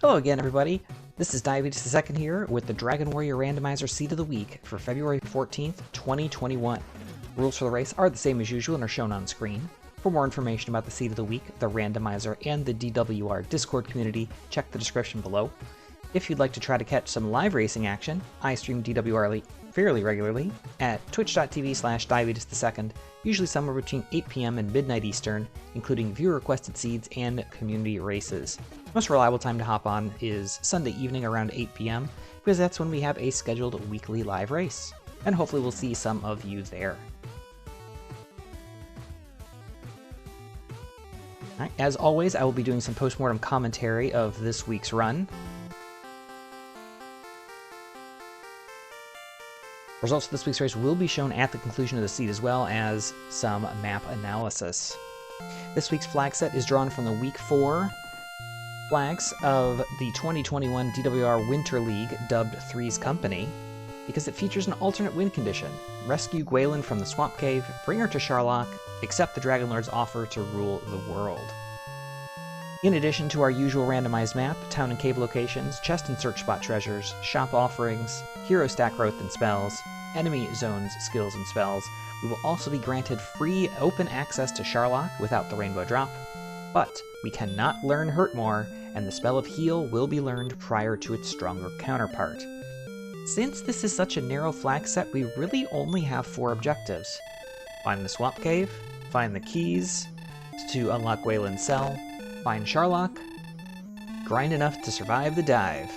Hello again, everybody. This is Diabetes the Second here with the Dragon Warrior Randomizer Seed of the Week for February 14th, 2021. Rules for the race are the same as usual and are shown on screen. For more information about the Seed of the Week, the randomizer, and the DWR Discord community, check the description below. If you'd like to try to catch some live racing action, I stream DWR fairly regularly at twitch.tv/diabetesthe2nd, usually somewhere between 8 p.m. and midnight Eastern, including viewer-requested seeds and community races. Most reliable time to hop on is Sunday evening around 8 p.m., because that's when we have a scheduled weekly live race, and hopefully we'll see some of you there. Alright, as always, I will be doing some post-mortem commentary of this week's run. Results of this week's race will be shown at the conclusion of the seed, as well as some map analysis. This week's flag set is drawn from the Week 4 flags of the 2021 DWR Winter League, dubbed Three's Company, because it features an alternate win condition: rescue Gwaelin from the Swamp Cave, bring her to Sharlock, accept the Dragon Lord's offer to rule the world. In addition to our usual randomized map, town and cave locations, chest and search spot treasures, shop offerings, hero stack growth and spells, enemy zones, skills and spells, we will also be granted free open access to Sharlock without the rainbow drop, but we cannot learn Hurtmore, and the spell of Heal will be learned prior to its stronger counterpart. Since this is such a narrow flag set, we really only have 4 objectives: find the Swamp Cave, find the keys to unlock Gwaelin's cell, find Sharlock, grind enough to survive the dive.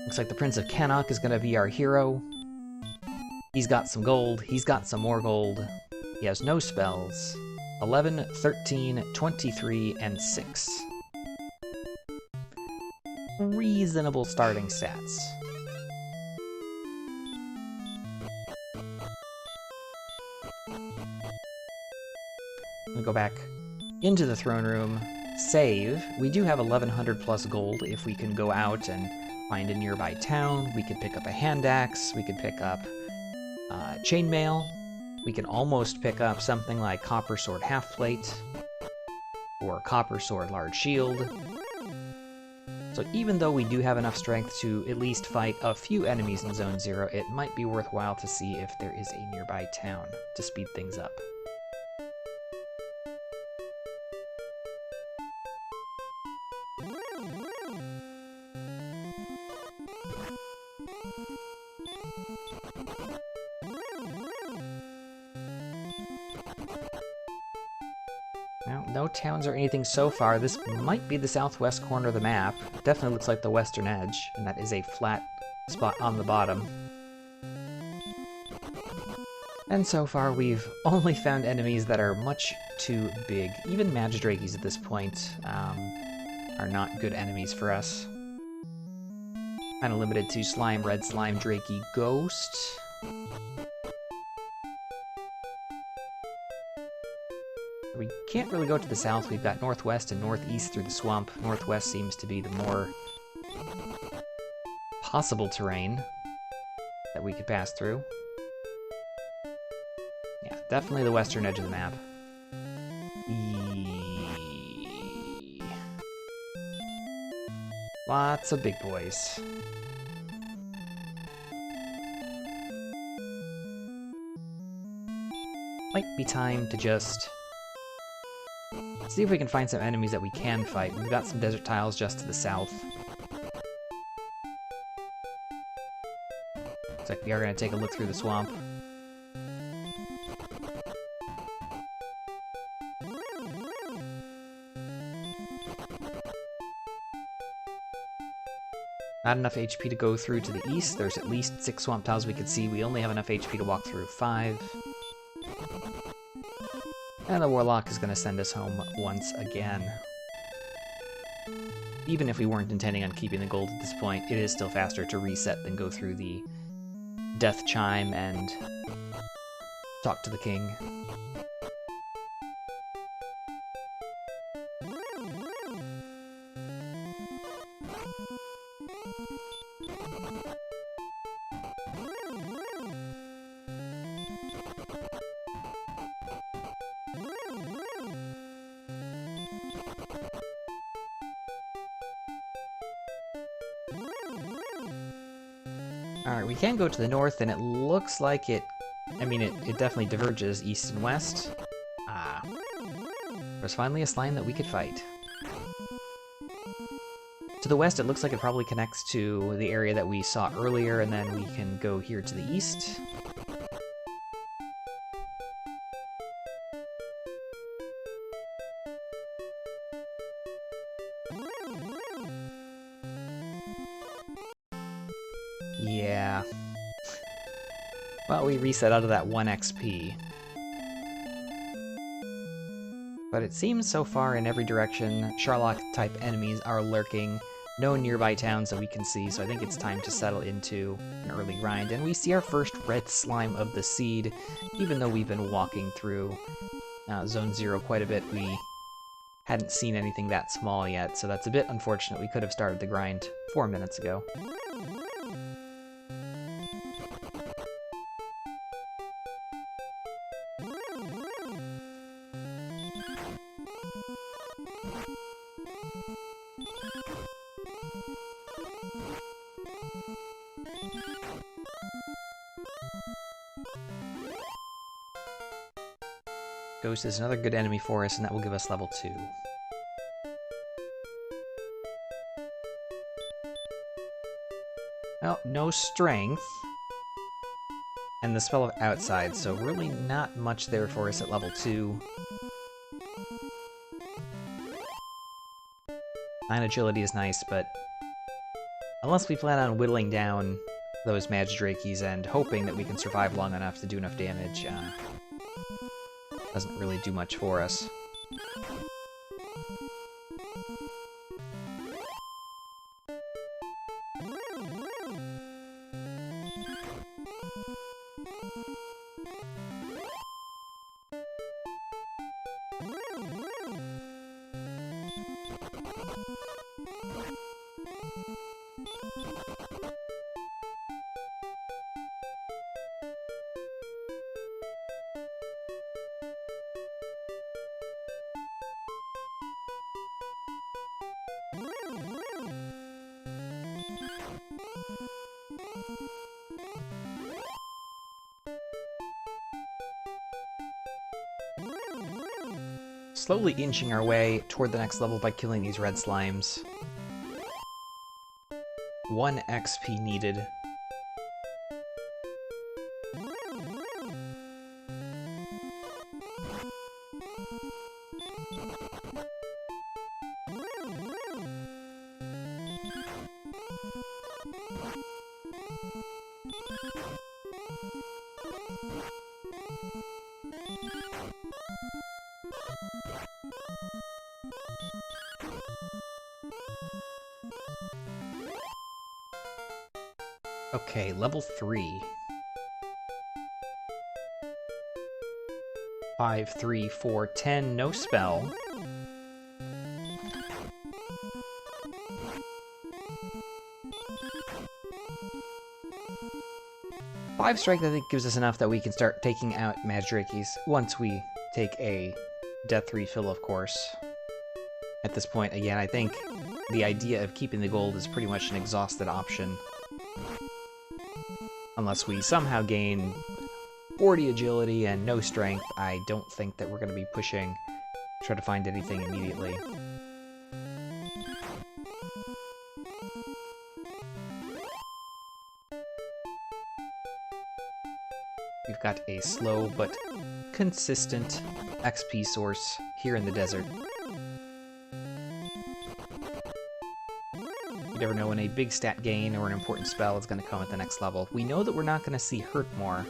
Looks like the Prince of Cannock is going to be our hero. He's got some gold, he's got some more gold. He has no spells. 11, 13, 23, and 6. Reasonable starting stats. We go back into the throne room, save. We do have 1100 plus gold if we can go out and find a nearby town. We could pick up a hand axe, we could pick up chainmail, we can almost pick up something like Copper Sword Half-Plate, or Copper Sword Large Shield. So even though we do have enough strength to at least fight a few enemies in Zone 0, it might be worthwhile to see if there is a nearby town to speed things up. No towns or anything so far. This might be the southwest corner of the map. It definitely looks like the western edge, and that is a flat spot on the bottom. And so far we've only found enemies that are much too big. Even Magidrakes at this point are not good enemies for us. Kind of limited to Slime, Red Slime, Drakey, Ghost. We can't really go to the south. We've got northwest and northeast through the swamp. Northwest seems to be the more possible terrain that we could pass through. Yeah, definitely the western edge of the map. Lots of big boys. Might be time to just see if we can find some enemies that we can fight. We've got some desert tiles just to the south. Looks like we are going to take a look through the swamp. Not enough HP to go through to the east. There's at least 6 swamp tiles we could see. We only have enough HP to walk through 5. And the Warlock is going to send us home once again. Even if we weren't intending on keeping the gold at this point, it is still faster to reset than go through the Death Chime and talk to the king. Alright, we can go to the north, and it looks like it... I mean, it definitely diverges east and west. Ah. There's finally a slime that we could fight. To the west, it looks like it probably connects to the area that we saw earlier, and then we can go here to the east. Yeah. Well, we reset out of that 1 XP. But it seems so far in every direction, Sharlock-type enemies are lurking. No nearby towns that we can see, so I think it's time to settle into an early grind. And we see our first red slime of the seed. Even though we've been walking through Zone 0 quite a bit, we hadn't seen anything that small yet, so that's a bit unfortunate. We could have started the grind 4 minutes ago. Ghost is another good enemy for us, and that will give us level 2. Well, no strength. And the spell of outside, so really not much there for us at level 2. 9 agility is nice, but unless we plan on whittling down those Magdrakies and hoping that we can survive long enough to do enough damage, doesn't really do much for us. Slowly inching our way toward the next level by killing these red slimes. 1 XP needed. Okay, level 3. 5, 3, 4, 10, no spell. Five strength, I think, gives us enough that we can start taking out Magdrakies once we take a death refill, of course. At this point, again, I think the idea of keeping the gold is pretty much an exhausted option. Unless we somehow gain 40 agility and no strength, I don't think that we're going to be pushing to try to find anything immediately. We've got a slow but consistent XP source here in the desert. You never know when a big stat gain or an important spell is going to come at the next level. We know that we're not going to see hurt more,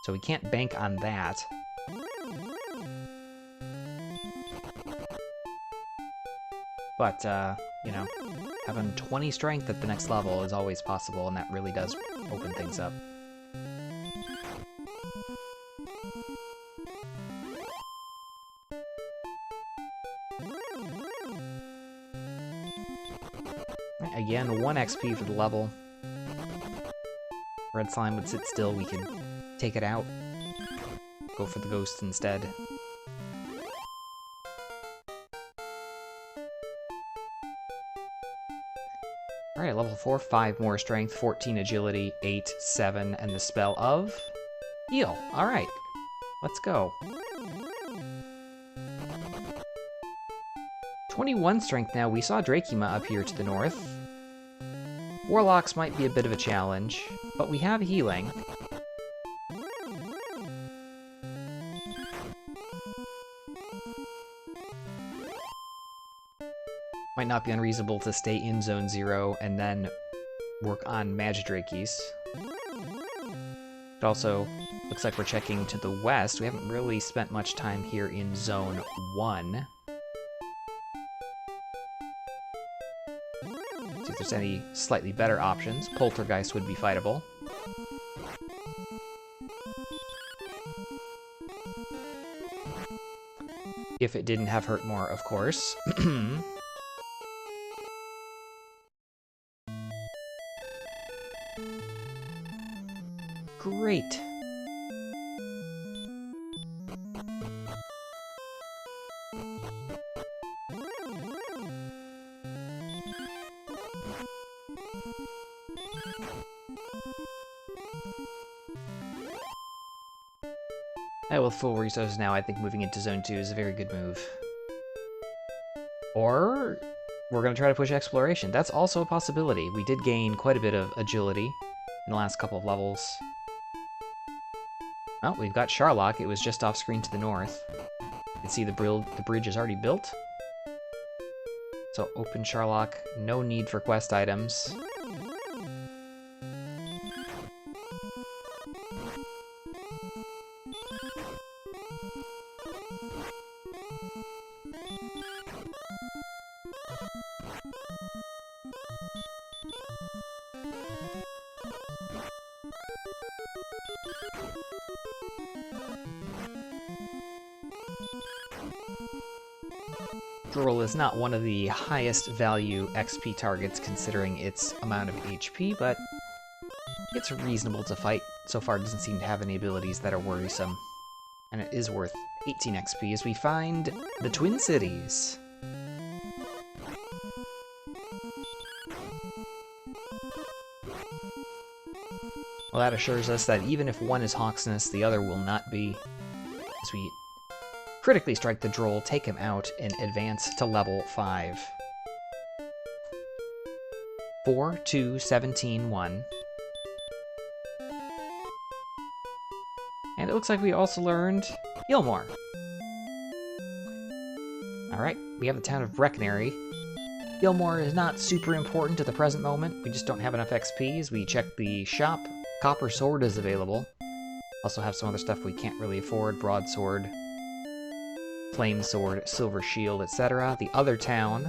so we can't bank on that. But, you know, having 20 strength at the next level is always possible, and that really does open things up. Again, 1 XP for the level. Red slime would sit still, we could take it out. Go for the ghost instead. Alright, level 4, 5 more strength, 14 agility, 8, 7, and the spell of heal. Alright, let's go. 21 strength now. We saw Drakima up here to the north. Warlocks might be a bit of a challenge, but we have healing. Might not be unreasonable to stay in Zone 0 and then work on Magidrakes. It also looks like we're checking to the west. We haven't really spent much time here in Zone 1. See if there's any slightly better options. Poltergeist would be fightable. If it didn't have hurt more, of course. Great. With full resources now, I think moving into Zone 2 is a very good move. Or we're going to try to push exploration. That's also a possibility. We did gain quite a bit of agility in the last couple of levels. Oh, we've got Sharlock. It was just off screen to the north. You can see the bridge is already built. So open Sharlock. No need for quest items. Droll is not one of the highest value XP targets considering its amount of HP, but it's reasonable to fight. So far it doesn't seem to have any abilities that are worrisome. And it is worth 18 XP as we find the Twin Cities. Well, that assures us that even if one is Hawksness, the other will not be. As we critically strike the Droll, take him out, and advance to level 5. 4, 2, 17, 1. And it looks like we also learned Gilmore. Alright, we have the town of Breckenary. Gilmore is not super important at the present moment. We just don't have enough XP as we check the shop. Copper Sword is available. Also have some other stuff we can't really afford. Broadsword, Flame Sword, Silver Shield, etc. The other town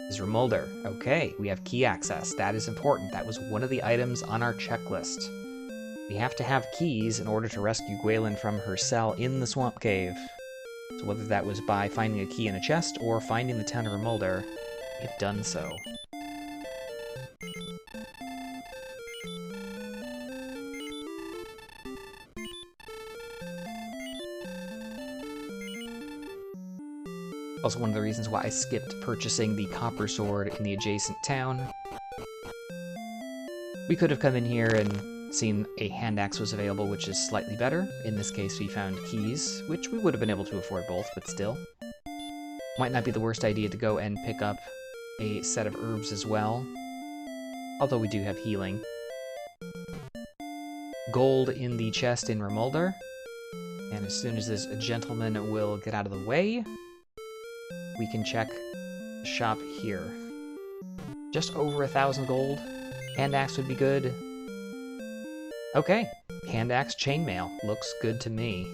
is Remulder. Okay, we have key access. That is important. That was one of the items on our checklist. We have to have keys in order to rescue Gwaelin from her cell in the Swamp Cave. So whether that was by finding a key in a chest or finding the town of Remulder, we have done so. Also one of the reasons why I skipped purchasing the Copper Sword in the adjacent town. We could have come in here and seen a hand axe was available, which is slightly better. In this case, we found keys, which we would have been able to afford both, but still. Might not be the worst idea to go and pick up a set of herbs as well. Although we do have healing. Gold in the chest in Remulder. And as soon as this gentleman will get out of the way, we can check the shop here. Just over 1,000 gold. Hand axe would be good. Okay, hand axe chainmail. Looks good to me.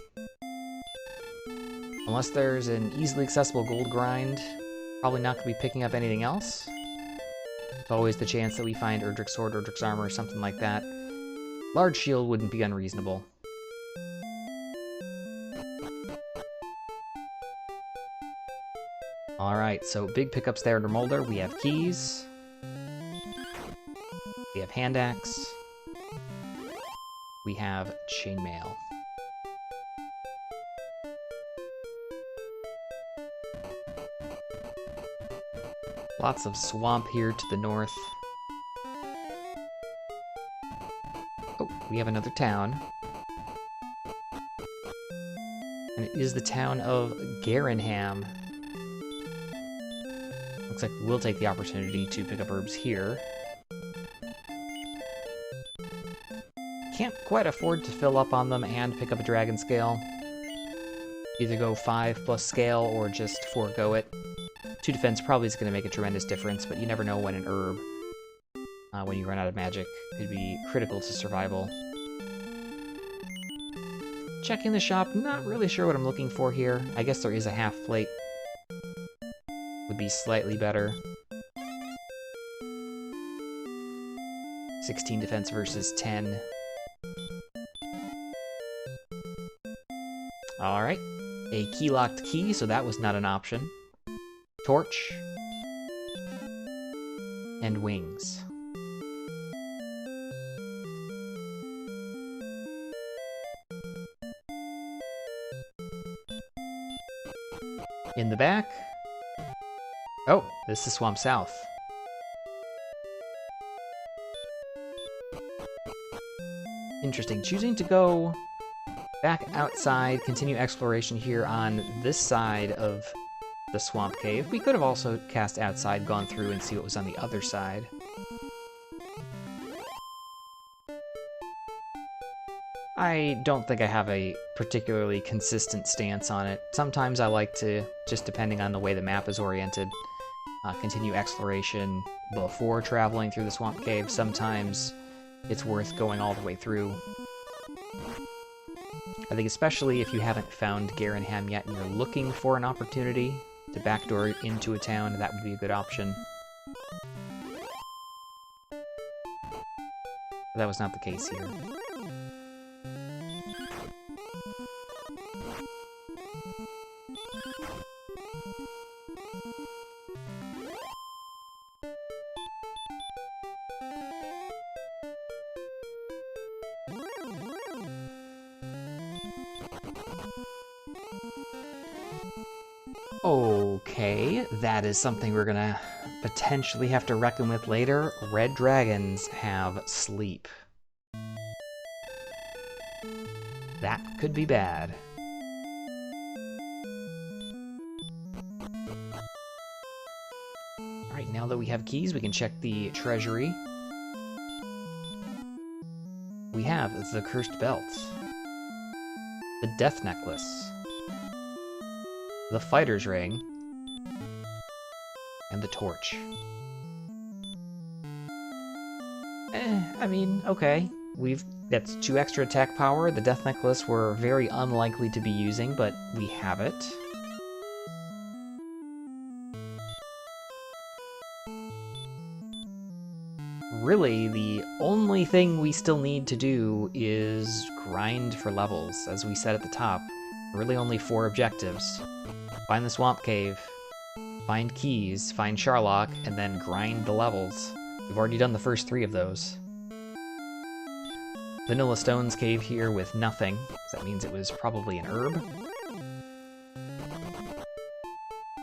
Unless there's an easily accessible gold grind, probably not going to be picking up anything else. There's always the chance that we find Erdrick's Sword, Erdrick's Armor, or something like that. Large shield wouldn't be unreasonable. Alright, so big pickups there in Remulder. We have keys. We have hand axe. We have chainmail. Lots of swamp here to the north. Oh, we have another town. And it is the town of Garenham. Looks like we'll take the opportunity to pick up herbs here. Can't quite afford to fill up on them and pick up a dragon scale. Either go 5 plus scale or just forego it. 2 defense probably is going to make a tremendous difference, but you never know when an herb, when you run out of magic, could be critical to survival. Checking the shop, not really sure what I'm looking for here. I guess there is a half plate. Would be slightly better. 16 defense versus 10. Alright. A key-locked key, so that was not an option. Torch. And wings. In the back. Oh, this is Swamp South. Interesting. Choosing to go back outside, continue exploration here on this side of the swamp cave. We could have also cast outside, gone through, and see what was on the other side. I don't think I have a particularly consistent stance on it. Sometimes I like to, just depending on the way the map is oriented, continue exploration before traveling through the swamp cave. Sometimes it's worth going all the way through. I think especially if you haven't found Garenham yet and you're looking for an opportunity to backdoor into a town, that would be a good option. But that was not the case here. Okay, that is something we're gonna potentially have to reckon with later. Red dragons have sleep. That could be bad. Alright, now that we have keys, we can check the treasury. We have the Cursed Belt, the Death Necklace, the Fighter's Ring, and the Torch. I mean, okay. That's 2 extra attack power. The Death Necklace we're very unlikely to be using, but we have it. Really, the only thing we still need to do is grind for levels, as we said at the top. Really only 4 objectives. Find the Swamp Cave, find keys, find Charlock, and then grind the levels. We've already done the first 3 of those. Vanilla Stones Cave here with nothing, so that means it was probably an herb.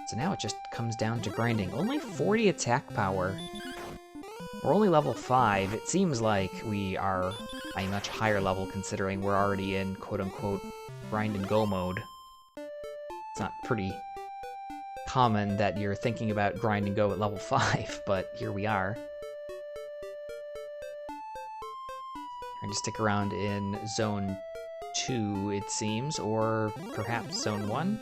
So now it just comes down to grinding. Only 40 attack power. We're only level 5. It seems like we are a much higher level considering we're already in quote-unquote grind and go mode. It's not pretty common that you're thinking about grind and go at level 5, but here we are. Trying to stick around in Zone 2, it seems, or perhaps Zone 1?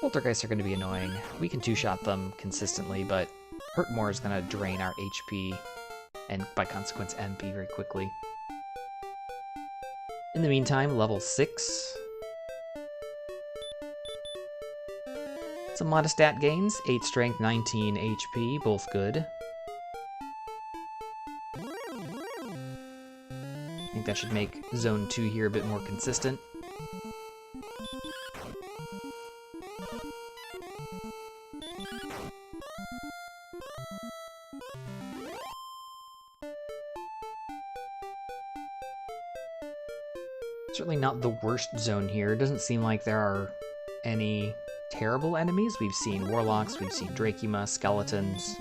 Poltergeists are going to be annoying. We can 2-shot them consistently, but Hurt More is going to drain our HP, and by consequence MP very quickly. In the meantime, level 6. Some modest stat gains, 8 strength, 19 HP, both good. I think that should make Zone 2 here a bit more consistent. Certainly not the worst zone here. It doesn't seem like there are any terrible enemies. We've seen warlocks, we've seen Dracula, skeletons.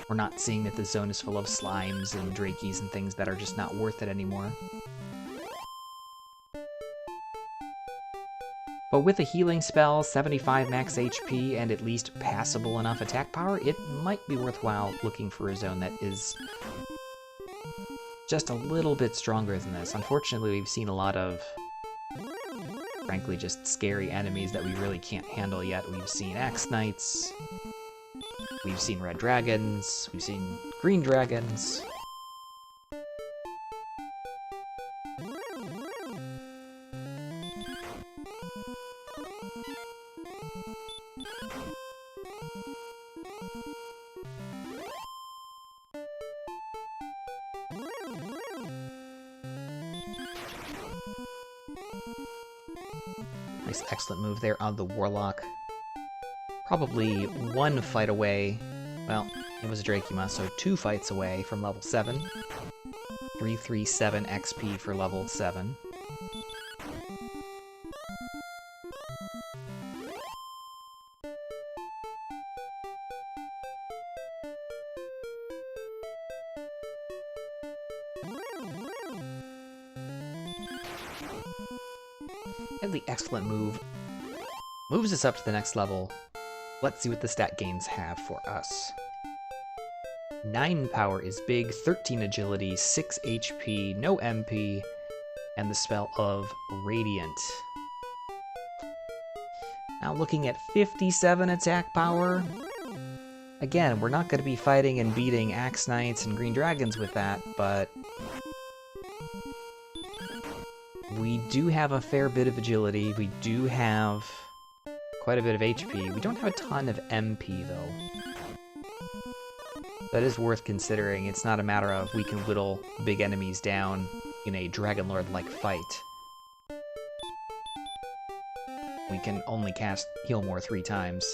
We're not seeing that the zone is full of slimes and drakies and things that are just not worth it anymore. But with a healing spell, 75 max HP, and at least passable enough attack power, it might be worthwhile looking for a zone that is just a little bit stronger than this. Unfortunately, we've seen a lot of, frankly, just scary enemies that we really can't handle yet. We've seen Axe Knights, we've seen red dragons, we've seen green dragons. Nice, excellent move there on the warlock. Probably one fight away. Well, it was a Dracula, so 2 fights away from level 7. 337 XP for level 7. And the excellent move moves us up to the next level. Let's see what the stat gains have for us. 9 power is big, 13 agility, 6 HP, no MP, and the spell of Radiant. Now looking at 57 attack power. Again, we're not going to be fighting and beating Axe Knights and Green Dragons with that, but we do have a fair bit of agility. We do have quite a bit of HP. We don't have a ton of MP, though. That is worth considering. It's not a matter of we can whittle big enemies down in a Dragon Lord-like fight. We can only cast Heal More 3 times.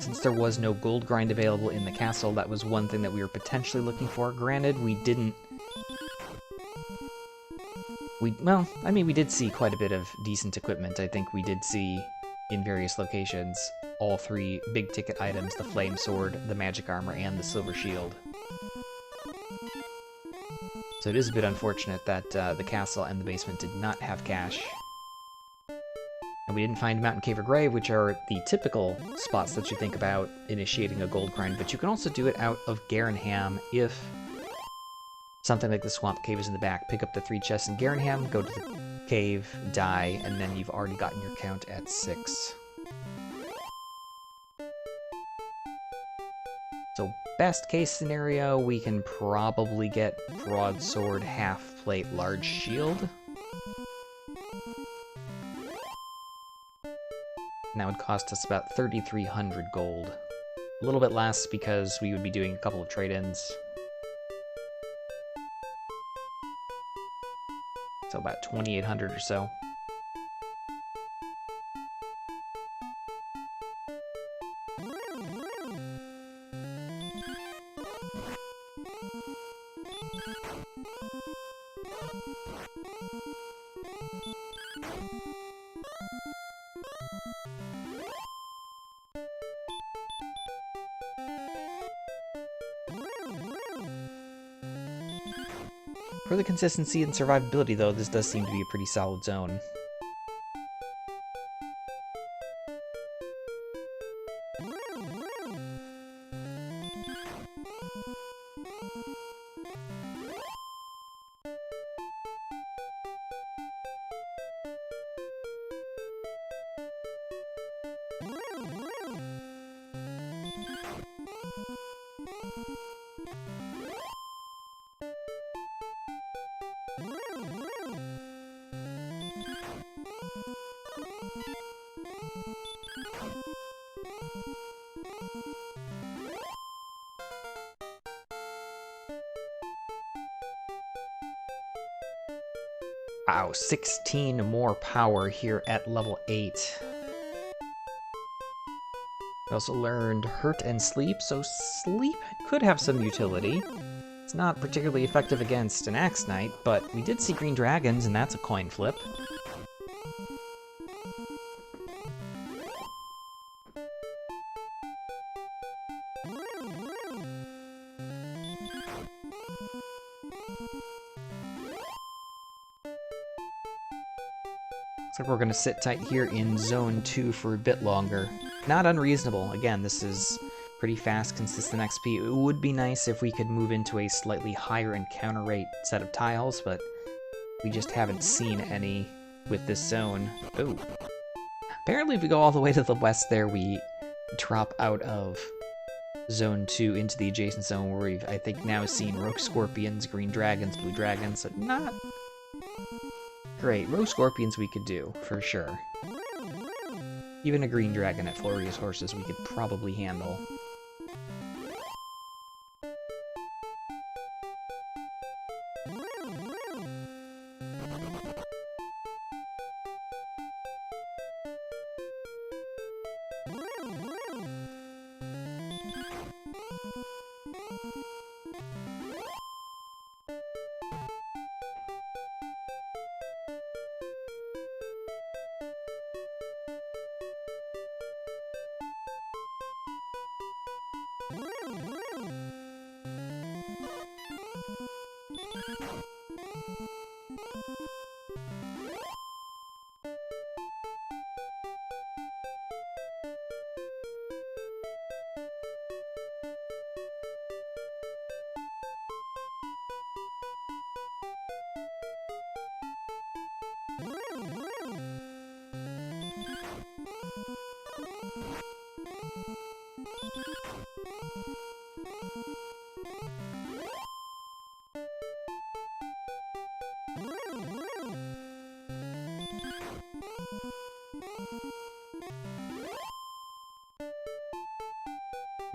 Since there was no gold grind available in the castle, that was one thing that we were potentially looking for. Granted, we didn't... Well, I mean, we did see quite a bit of decent equipment. I think we did see, in various locations, all 3 big-ticket items, the Flame Sword, the Magic Armor, and the Silver Shield. So it is a bit unfortunate that the castle and the basement did not have cash. And we didn't find Mountain Cave or Grave, which are the typical spots that you think about initiating a gold grind, but you can also do it out of Garenham if something like the Swamp Cave is in the back. Pick up the 3 chests in Garenham, go to the cave, die, and then you've already gotten your count at 6. So best case scenario, we can probably get Broadsword, Half Plate, Large Shield. And that would cost us about 3,300 gold. A little bit less because we would be doing a couple of trade-ins. So about 2,800 or so. For the consistency and survivability, though, this does seem to be a pretty solid zone. Wow, 16 more power here at level 8. We also learned Hurt and Sleep, so Sleep could have some utility. It's not particularly effective against an Axe Knight, but we did see green dragons, and that's a coin flip. Looks like we're going to sit tight here in Zone 2 for a bit longer. Not unreasonable. Again, this is pretty fast, consistent XP. It would be nice if we could move into a slightly higher encounter rate set of tiles, but we just haven't seen any with this zone. Ooh. Apparently if we go all the way to the west there, we drop out of Zone 2 into the adjacent zone where we've, I think, now seen Rogue Scorpions, Green Dragons, Blue Dragons, so not great. Rogue Scorpions we could do, for sure. Even a Green Dragon at Flurry's Horses we could probably handle.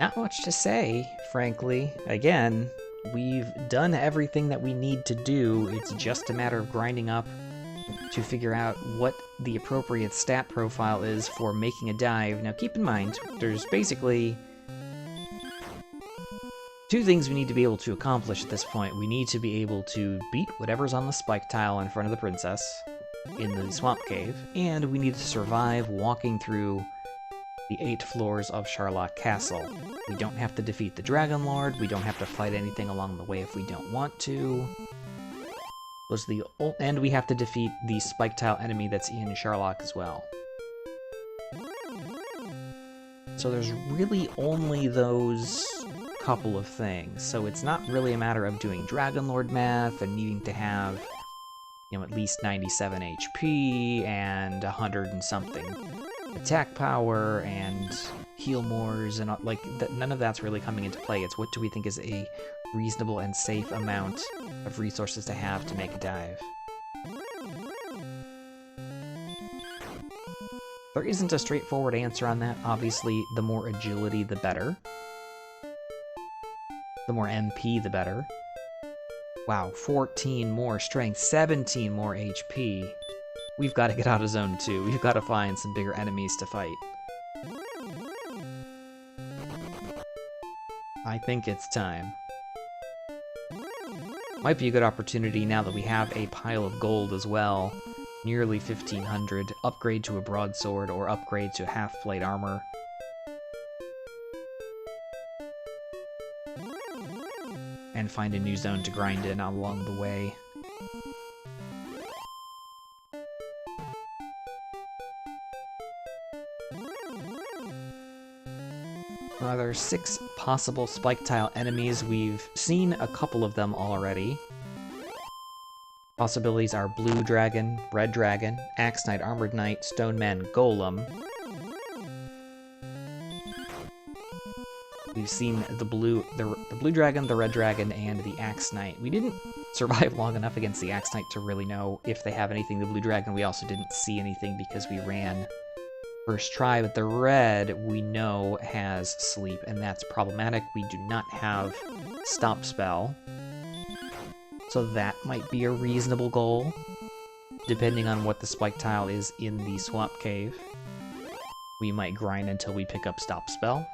Not much to say, frankly. Again, we've done everything that we need to do. It's just a matter of grinding up to figure out what the appropriate stat profile is for making a dive. Now keep in mind, there's basically two things we need to be able to accomplish at this point. We need to be able to beat whatever's on the spike tile in front of the princess in the swamp cave, and we need to survive walking through the 8 floors of Sharlock Castle. We don't have to defeat the Dragon Lord, we don't have to fight anything along the way if we don't want to. And we have to defeat the spike tile enemy that's in Sharlock as well. So there's really only those couple of things. So it's not really a matter of doing Dragon Lord math and needing to have, you know, at least 97 HP and 100 and something attack power and heal mores and like none of that's really coming into play. It's what do we think is a reasonable and safe amount of resources to have to make a dive. There isn't a straightforward answer on that. Obviously, the more agility, the better. The more MP, the better. Wow, 14 more strength, 17 more HP. We've got to get out of Zone 2. We've got to find some bigger enemies to fight. I think it's time. Might be a good opportunity now that we have a pile of gold as well. Nearly 1,500. Upgrade to a broadsword or upgrade to half-plate armor. And find a new zone to grind in along the way. There are 6 possible spike tile enemies. We've seen a couple of them already. Possibilities are Blue Dragon, Red Dragon, Axe Knight, Armored Knight, Stone Man, Golem. We've seen the Blue Dragon, the Red Dragon, and the Axe Knight. We didn't survive long enough against the Axe Knight to really know if they have anything. The Blue Dragon, we also didn't see anything because we ran first try, but the Red, we know, has Sleep, and that's problematic. We do not have Stop Spell. So that might be a reasonable goal, depending on what the spike tile is in the Swamp Cave. we might grind until we pick up Stop Spell.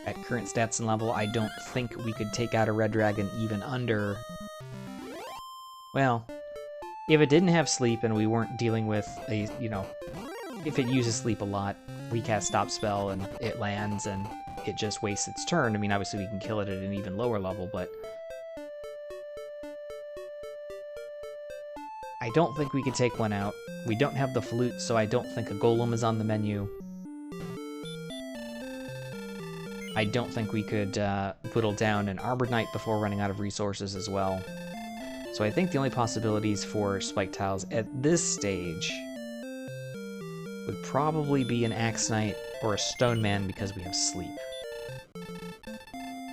At current stats and level, I don't think we could take out a red dragon even under... Well, if it didn't have sleep and we weren't dealing with a, you know, if it uses sleep a lot, we cast Stop Spell and it lands and it just wastes its turn. I mean, obviously we can kill it at an even lower level, but I don't think we could take one out. We don't have the flute, so I don't think a golem is on the menu. I don't think we could whittle down an Arbor Knight before running out of resources as well. So I think the only possibilities for Spike Tiles at this stage would probably be an Axe Knight or a Stone Man because we have sleep.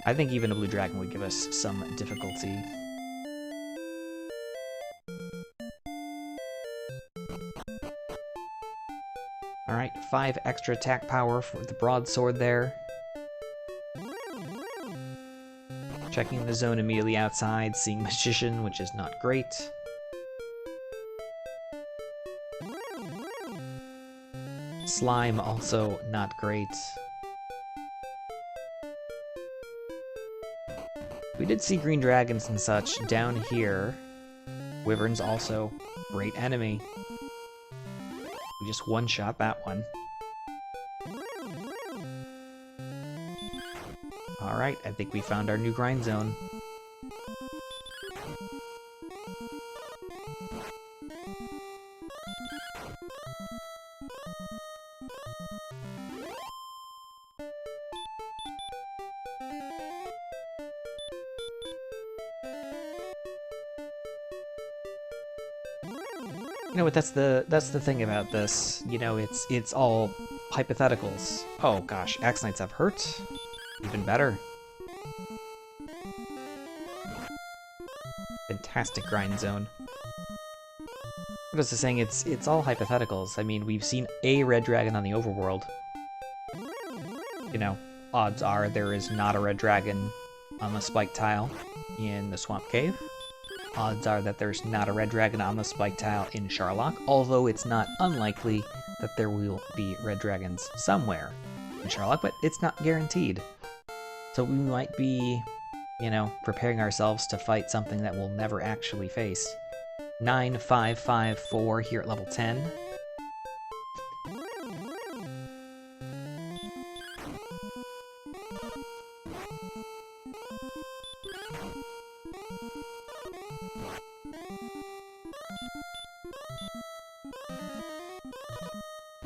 I think even a Blue Dragon would give us some difficulty. Alright, 5 extra attack power for the broadsword there. Checking the zone immediately outside, seeing Magician, which is not great. Slime, also not great. We did see green dragons and such down here. Wyvern's also great enemy. We just one-shot that one. Alright, I think we found our new grind zone. You know what, that's the thing about this. You know, it's all hypotheticals. Oh gosh, Axe Knights have hurt? Even better. Fantastic grind zone. What is this saying? It's all hypotheticals. I mean, we've seen a red dragon on the overworld. You know, odds are there is not a red dragon on the spike tile in the Swamp Cave. Odds are that there's not a red dragon on the spike tile in Charlock, although it's not unlikely that there will be red dragons somewhere in Charlock, but it's not guaranteed. So we might be, you know, preparing ourselves to fight something that we'll never actually face. 9-5-5-4 here at level 10.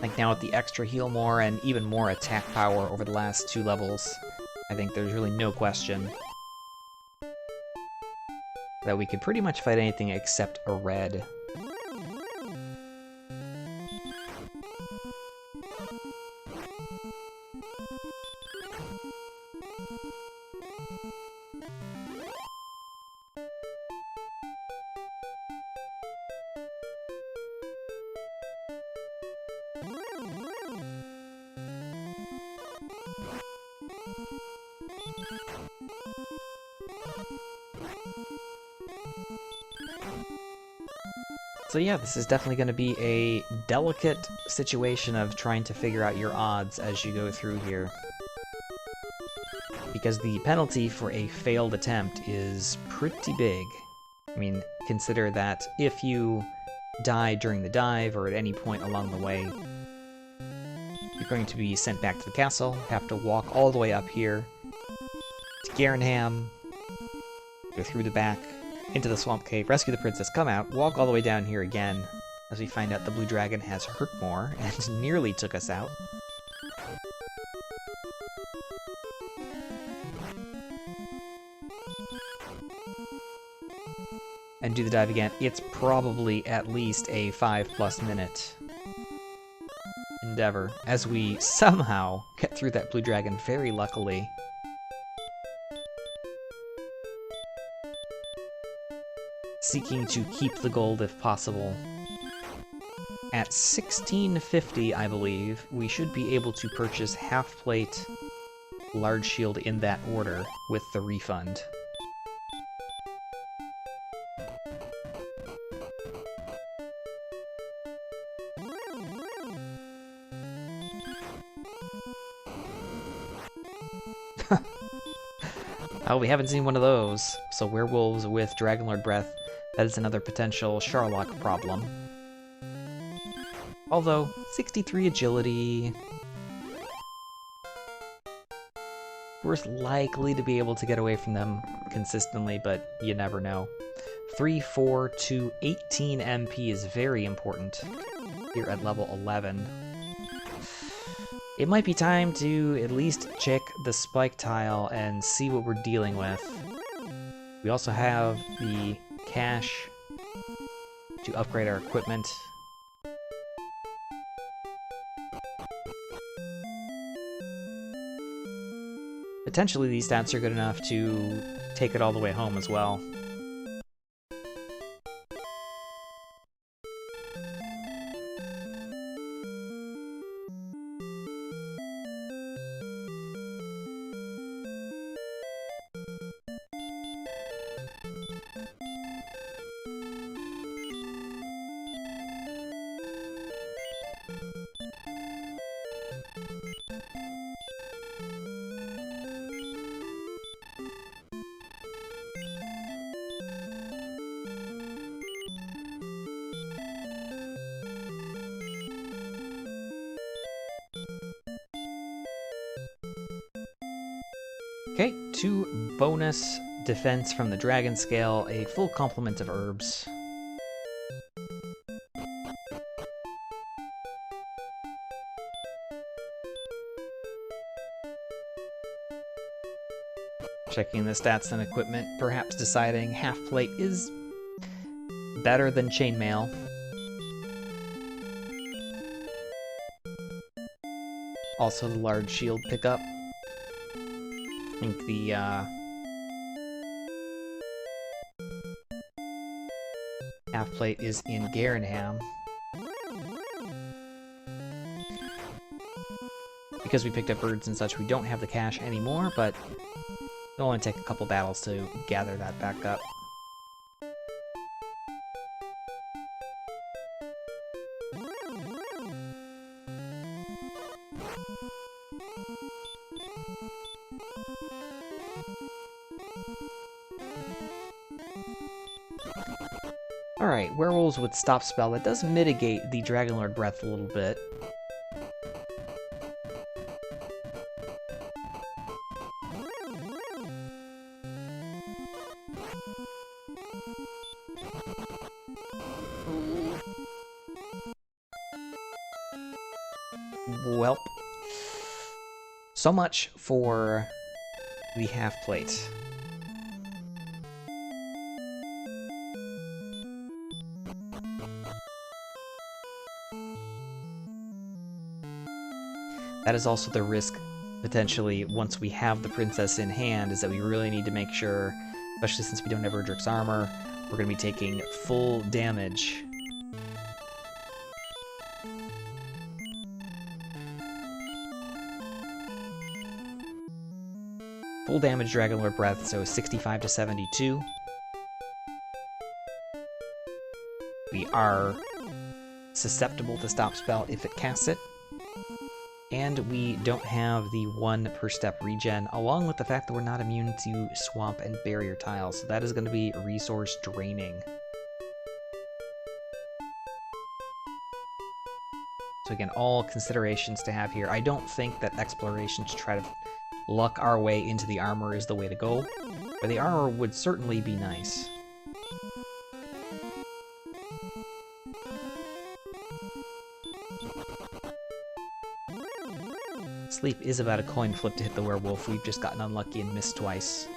Like now with the extra heal more and even more attack power over the last 2 levels, I think there's really no question that we could pretty much fight anything except a red. So yeah, this is definitely going to be a delicate situation of trying to figure out your odds as you go through here. Because the penalty for a failed attempt is pretty big. I mean, consider that if you die during the dive or at any point along the way, you're going to be sent back to the castle, have to walk all the way up here to Garenham, go through the back, into the Swamp Cave, rescue the princess, come out, walk all the way down here again, as we find out the blue dragon has hurt more and nearly took us out. And do the dive again. It's probably at least a 5+ minute endeavor, as we somehow get through that blue dragon very luckily. Seeking to keep the gold if possible. At 1650, I believe, we should be able to purchase half plate, large shield in that order with the refund. Oh, we haven't seen one of those. So werewolves with Dragon Lord Breath, that is another potential Sharlock problem. Although, 63 agility... we're likely to be able to get away from them consistently, but you never know. 3, 4 to 18 MP is very important here at level 11. It might be time to at least check the spike tile and see what we're dealing with. We also have the cash to upgrade our equipment. Potentially these stats are good enough to take it all the way home as well. Okay, 2 bonus defense from the dragon scale, a full complement of herbs. Checking the stats and equipment, perhaps deciding half plate is better than chainmail. Also the large shield pickup. I think the half plate is in Garenham. Because we picked up birds and such, we don't have the cash anymore, but it'll only take a couple battles to gather that back up. Alright, werewolves with stop spell. That does mitigate the Dragon Lord Breath a little bit. Welp. So much for the half plate. That is also the risk, potentially, once we have the princess in hand, is that we really need to make sure, especially since we don't have Erdrick's armor, we're going to be taking full damage. Full damage Dragon Lord Breath, so 65 to 72. We are susceptible to stop spell if it casts it. And we don't have the 1 per step regen, along with the fact that we're not immune to swamp and barrier tiles, so that is going to be resource draining. So again, all considerations to have here. I don't think that exploration to try to luck our way into the armor is the way to go, but the armor would certainly be nice. Sleep is about a coin flip to hit the werewolf. We've just gotten unlucky and missed twice.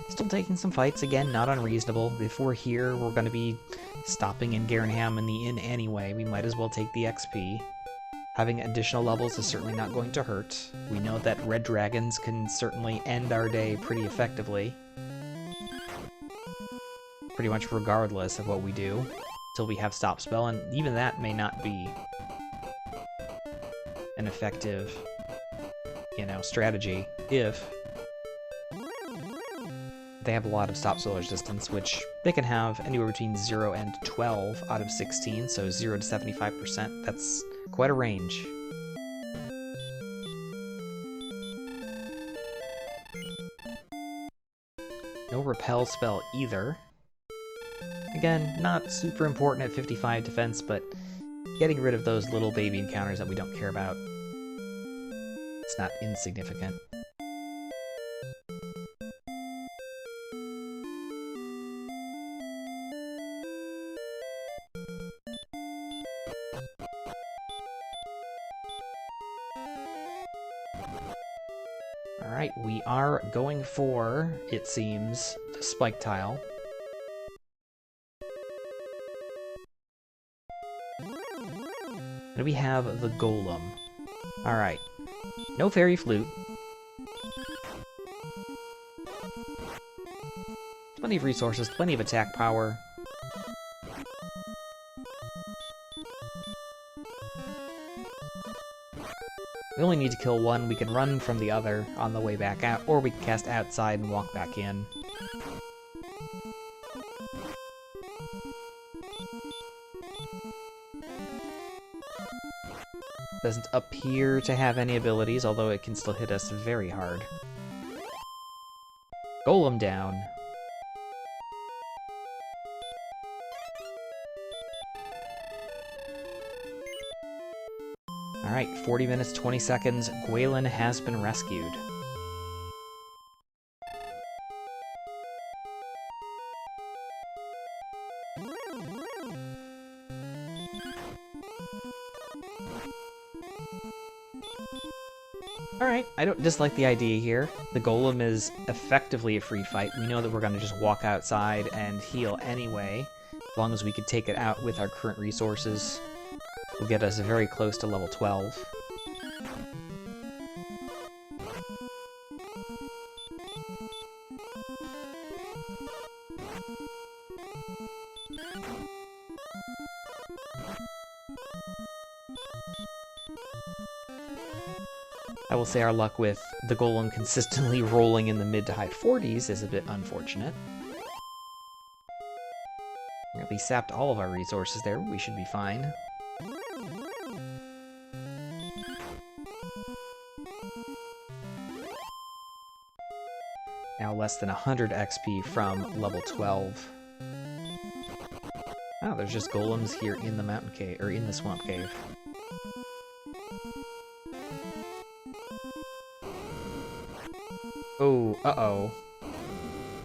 Still taking some fights, again, not unreasonable. If we're here, we're going to be stopping in Garenham in the inn anyway. We might as well take the XP. Having additional levels is certainly not going to hurt. We know that red dragons can certainly end our day pretty effectively. Pretty much regardless of what we do, until we have stop spell, and even that may not be an effective, you know, strategy if they have a lot of stop spell resistance, which they can have anywhere between 0 and 12 out of 16, so 0 to 75%. That's quite a range. No repel spell either. Again, not super important at 55 defense, but getting rid of those little baby encounters that we don't care about, it's not insignificant. Alright, we are going for, it seems, the spike tile. And we have the golem. Alright. No fairy flute. Plenty of resources, plenty of attack power. We only need to kill one. We can run from the other on the way back out, or we can cast outside and walk back in. Doesn't appear to have any abilities, although it can still hit us very hard. Golem down. Alright, 40 minutes, 20 seconds. Gwaelin has been rescued. Alright, I don't dislike the idea here. The golem is effectively a free fight. We know that we're going to just walk outside and heal anyway, as long as we could take it out with our current resources. Will get us very close to level 12. I will say our luck with the golem consistently rolling in the mid to high 40s is a bit unfortunate. We sapped all of our resources there, we should be fine. Now less than 100 XP from level 12. Oh, there's just golems here in the mountain cave, or in the swamp cave. Oh, uh-oh.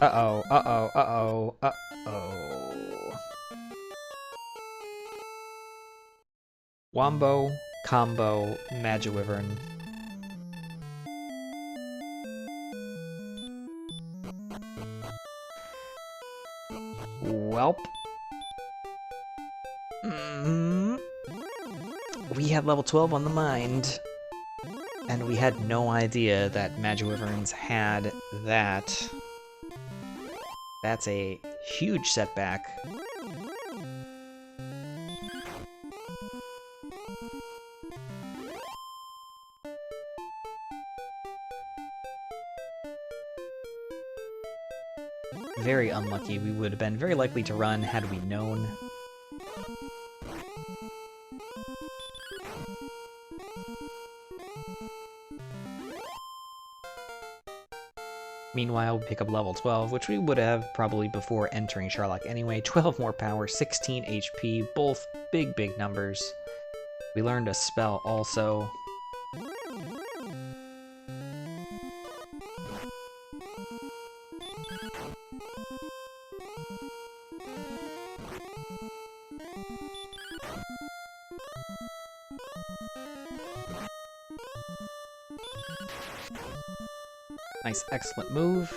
Uh-oh, uh-oh, uh-oh, uh-oh. Wombo, combo, Magiwyvern. Welp. We had level 12 on the mind, and we had no idea that Magiwyverns had that. That's a huge setback. Very unlucky. We would have been very likely to run had we known. Meanwhile, we pick up level 12, which we would have probably before entering Sherlock anyway. 12 more power, 16 HP, both big, big numbers. We learned a spell also. Nice, excellent move.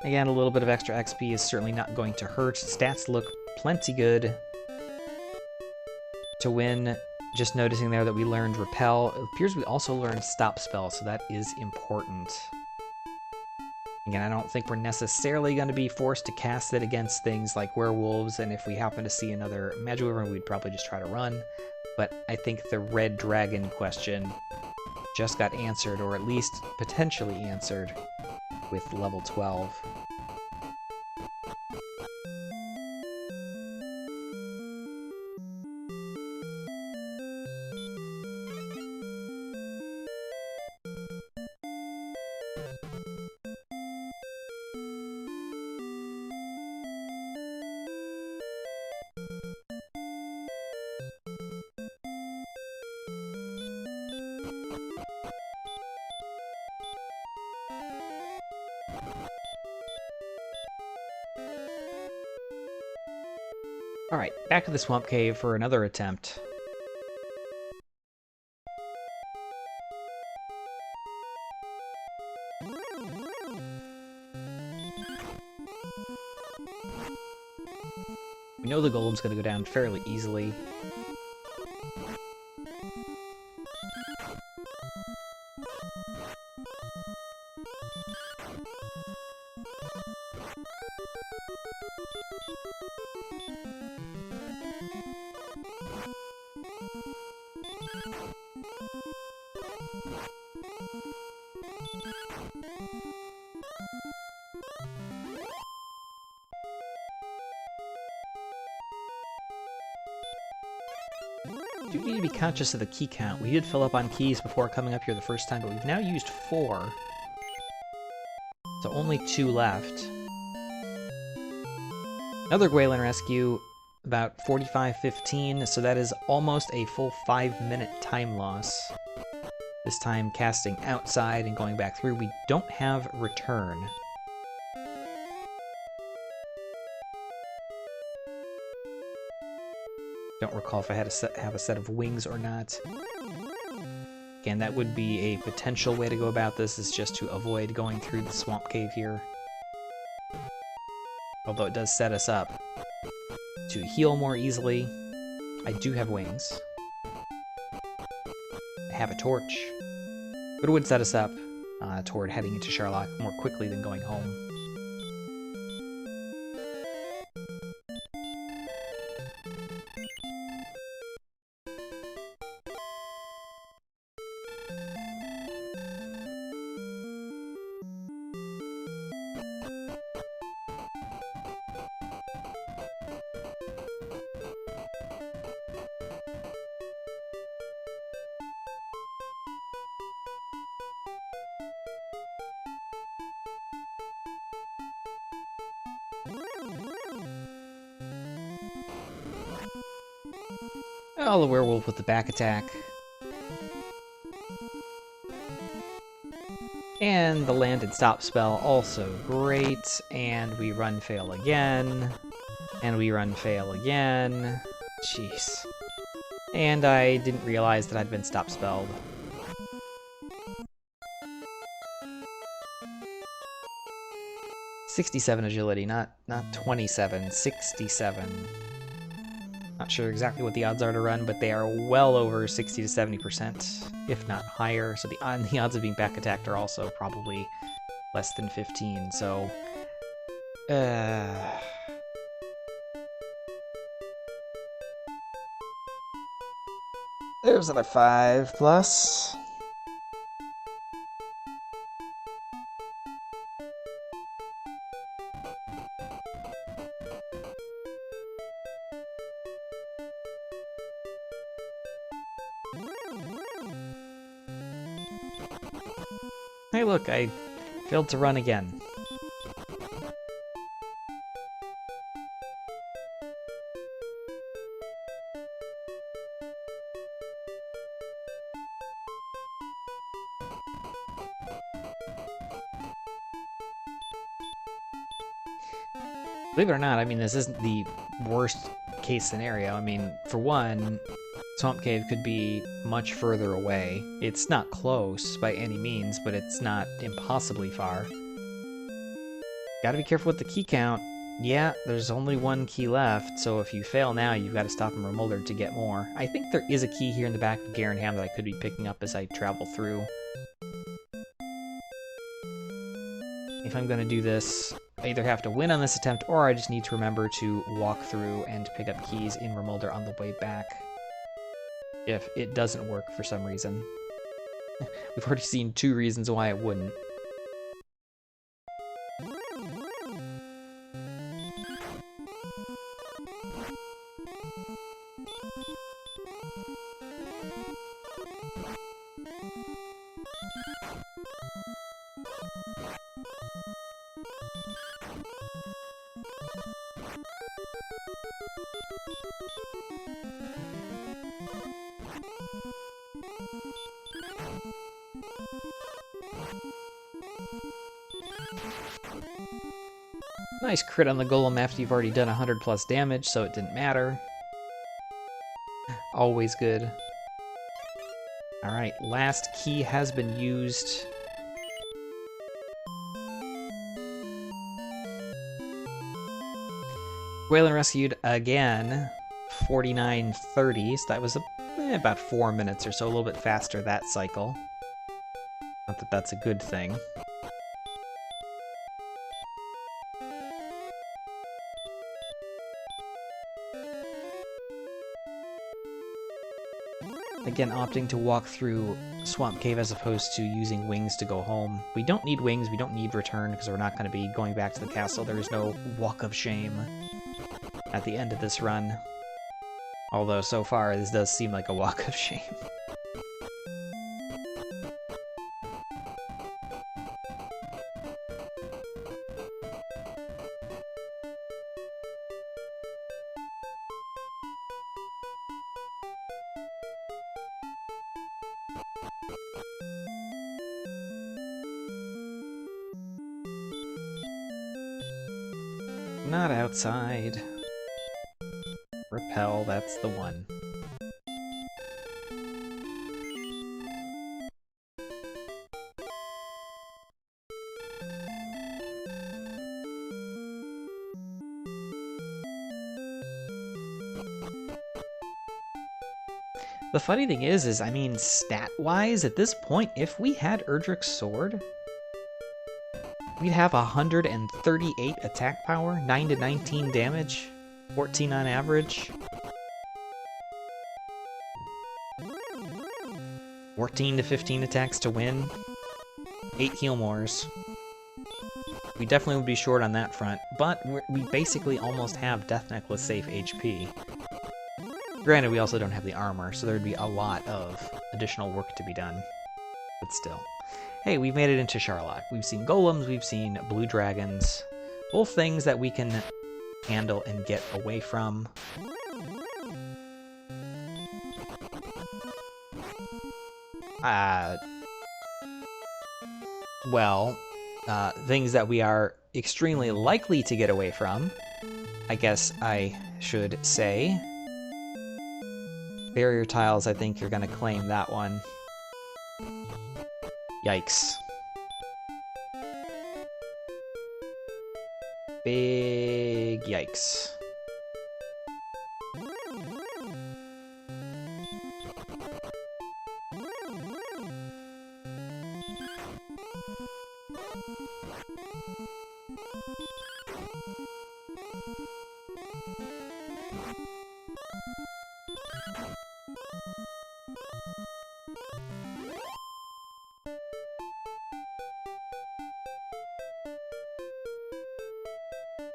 Again, a little bit of extra XP is certainly not going to hurt. Stats look plenty good to win. Just noticing there that we learned Repel. It appears we also learned Stop Spell, so that is important. Again, I don't think we're necessarily going to be forced to cast it against things like werewolves, and if we happen to see another magic wyvern, we'd probably just try to run. But I think the red dragon question just got answered, or at least potentially answered, with level 12. Alright, back to the Swamp Cave for another attempt. We know the golem's going to go down fairly easily. Do need to be conscious of the key count. We did fill up on keys before coming up here the first time, but we've now used 4. So only 2 left. Another Gwaelin rescue, about 45:15, so that is almost a full 5-minute time loss. This time casting outside and going back through. We don't have return. Don't recall if I had to have a set of wings or not. Again, that would be a potential way to go about this, is just to avoid going through the swamp cave here. Although it does set us up to heal more easily. I do have wings. I have a torch. But it would set us up toward heading into Sherlock more quickly than going home. Oh, the werewolf with the back attack. And the landed stop spell, also great. And we run fail again. And we run fail again. Jeez. And I didn't realize that I'd been stop spelled. "67 agility, not 27, 67. Not sure exactly what the odds are to run, but they are well over 60 to 70%, if not higher. So the odds of being back attacked are also probably less than 15. So, there's another 5 plus. Hey, look, I failed to run again. Believe it or not, I mean, this isn't the worst case scenario. I mean, for one, Swamp Cave could be much further away. It's not close by any means, but it's not impossibly far. Gotta be careful with the key count. Yeah, there's only one key left, so if you fail now, you've got to stop in Remolder to get more. I think there is a key here in the back of Garenham that I could be picking up as I travel through. If I'm going to do this, I either have to win on this attempt, or I just need to remember to walk through and pick up keys in Remolder on the way back. If it doesn't work for some reason. We've already seen 2 reasons why it wouldn't. Nice crit on the golem after you've already done 100 plus damage, so it didn't matter. Always good. Alright, last key has been used. Whalen rescued again, 49:30, so that was about 4 minutes or so, a little bit faster that cycle. Not that that's a good thing. Again, opting to walk through Swamp Cave as opposed to using wings to go home. We don't need wings, we don't need return, because we're not going to be going back to the castle. There is no walk of shame at the end of this run. Although, so far, this does seem like a walk of shame. Not outside. Repel, that's the one. The funny thing is I mean, stat-wise, at this point, if we had Erdrick's Sword, we'd have 138 attack power, 9 to 19 damage, 14 on average. 14 to 15 attacks to win, 8 heal mores. We definitely would be short on that front, but we basically almost have Death Necklace safe HP. Granted, we also don't have the armor, so there'd be a lot of additional work to be done. But still. Hey, we've made it into Charlock. We've seen golems, we've seen blue dragons. Both things that we can handle and get away from. Things that we are extremely likely to get away from, I guess I should say. Barrier tiles, I think you're gonna claim that one. Yikes. Big yikes.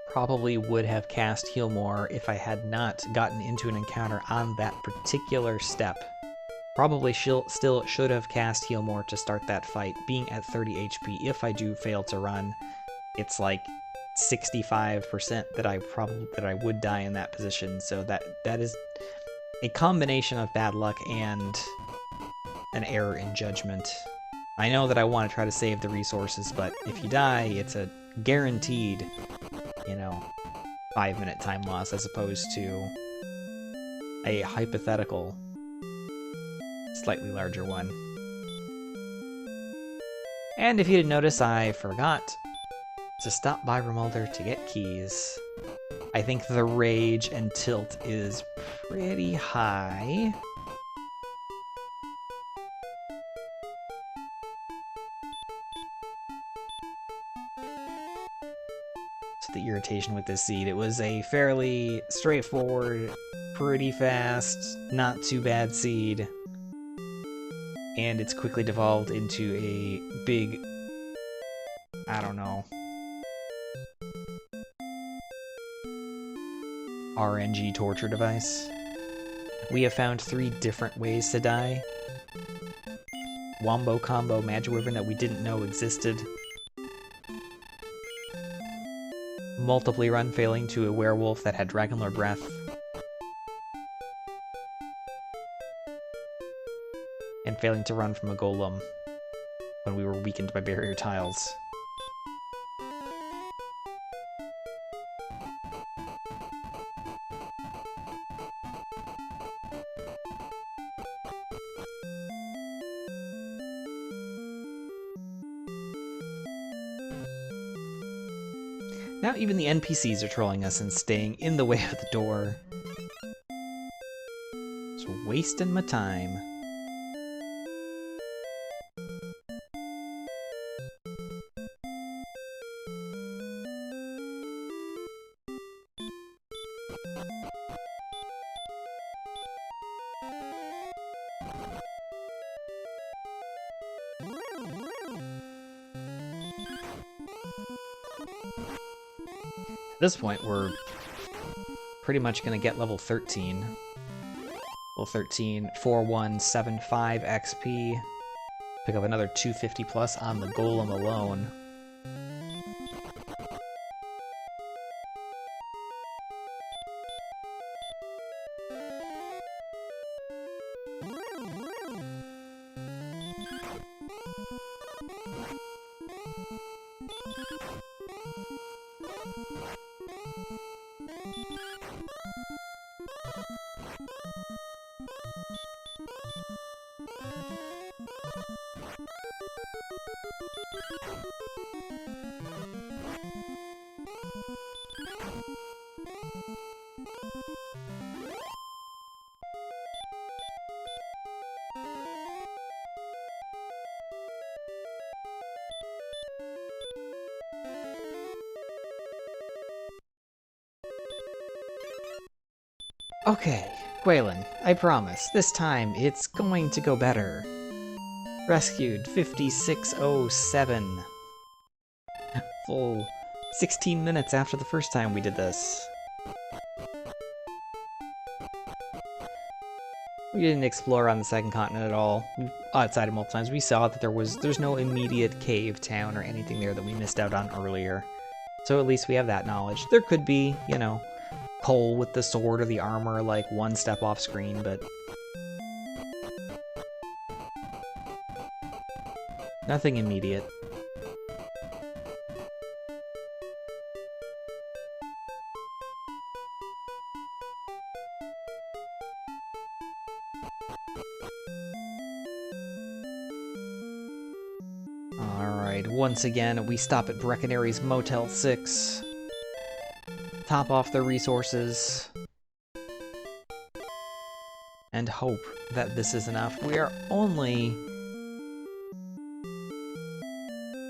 Probably would have cast Heal More if I had not gotten into an encounter on that particular step. Probably still should have cast Heal More to start that fight, being at 30 HP. If I do fail to run, it's like 65% that I would die in that position. So that is a combination of bad luck and an error in judgment. I know that I want to try to save the resources, but if you die, it's a guaranteed, 5-minute time loss as opposed to a hypothetical, slightly larger one. And if you didn't notice, I forgot So stop by Remulder to get keys. I think the rage and tilt is pretty high. So the irritation with this seed, it was a fairly straightforward, pretty fast, not too bad seed. And it's quickly devolved into a big, I don't know, RNG torture device. We have found 3 different ways to die. Wombo combo Magic Wyvern that we didn't know existed. Multiply run failing to a werewolf that had Dragon Lord Breath. And failing to run from a golem when we were weakened by barrier tiles. Now even the NPCs are trolling us and staying in the way of the door. Just wasting my time. At this point, we're pretty much going to get level 13. Level 13, 4175 XP. Pick up another 250 plus on the golem alone. Okay, Gwaelin, I promise, this time it's going to go better. Rescued 5607. Full 16 minutes after the first time we did this. We didn't explore on the second continent at all, outside of multiple times. We saw that there's no immediate cave town or anything there that we missed out on earlier. So at least we have that knowledge. There could be, you know, Cole with the sword or the armor like one step off screen, but nothing immediate. Alright, once again, we stop at Brecconary's Motel 6. Top off their resources. And hope that this is enough. We are only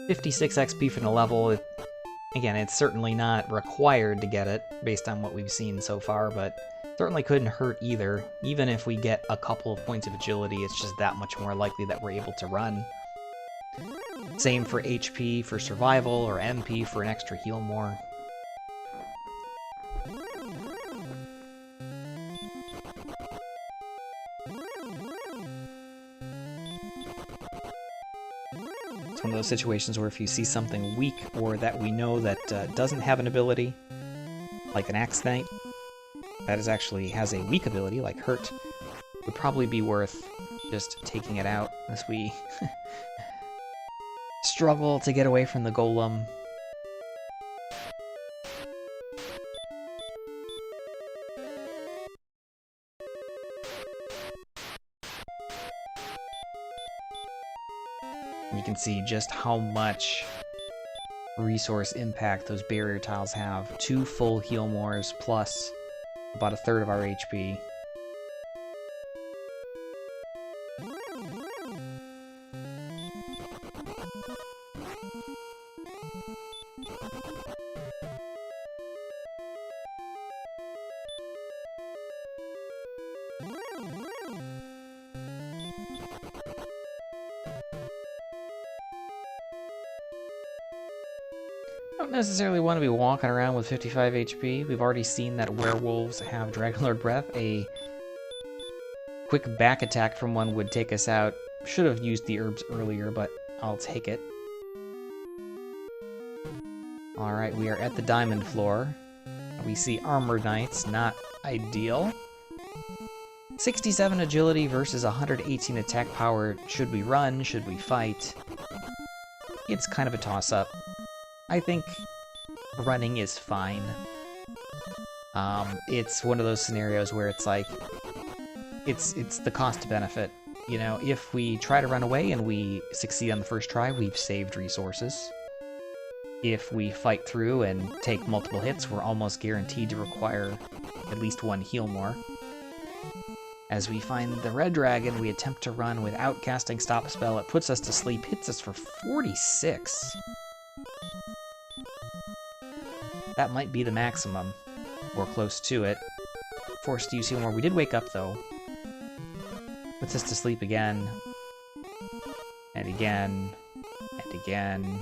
56 XP from the level. Again, it's certainly not required to get it, based on what we've seen so far, but certainly couldn't hurt either. Even if we get a couple of points of agility, it's just that much more likely that we're able to run. Same for HP for survival, or MP for an extra heal more. It's one of those situations where if you see something weak or that we know that doesn't have an ability, like an Axe Knight, that has a weak ability, like Hurt, would probably be worth just taking it out as we struggle to get away from the golem. You can see just how much resource impact those barrier tiles have. 2 full heal mores plus about a third of our HP. Don't necessarily want to be walking around with 55 HP. We've already seen that werewolves have Dragon Lord Breath. A quick back attack from one would take us out. Should have used the herbs earlier, but I'll take it. Alright, we are at the diamond floor. We see armored knights, not ideal. 67 agility versus 118 attack power. Should we run? Should we fight? It's kind of a toss-up. I think running is fine. It's one of those scenarios where it's like, it's the cost benefit. You know, if we try to run away and we succeed on the first try, we've saved resources. If we fight through and take multiple hits, we're almost guaranteed to require at least 1 heal more. As we find the red dragon, we attempt to run without casting stop spell. It puts us to sleep, hits us for 46. That might be the maximum, or close to it. Forced to use heal more. We did wake up, though. Puts us to sleep again. And again. And again.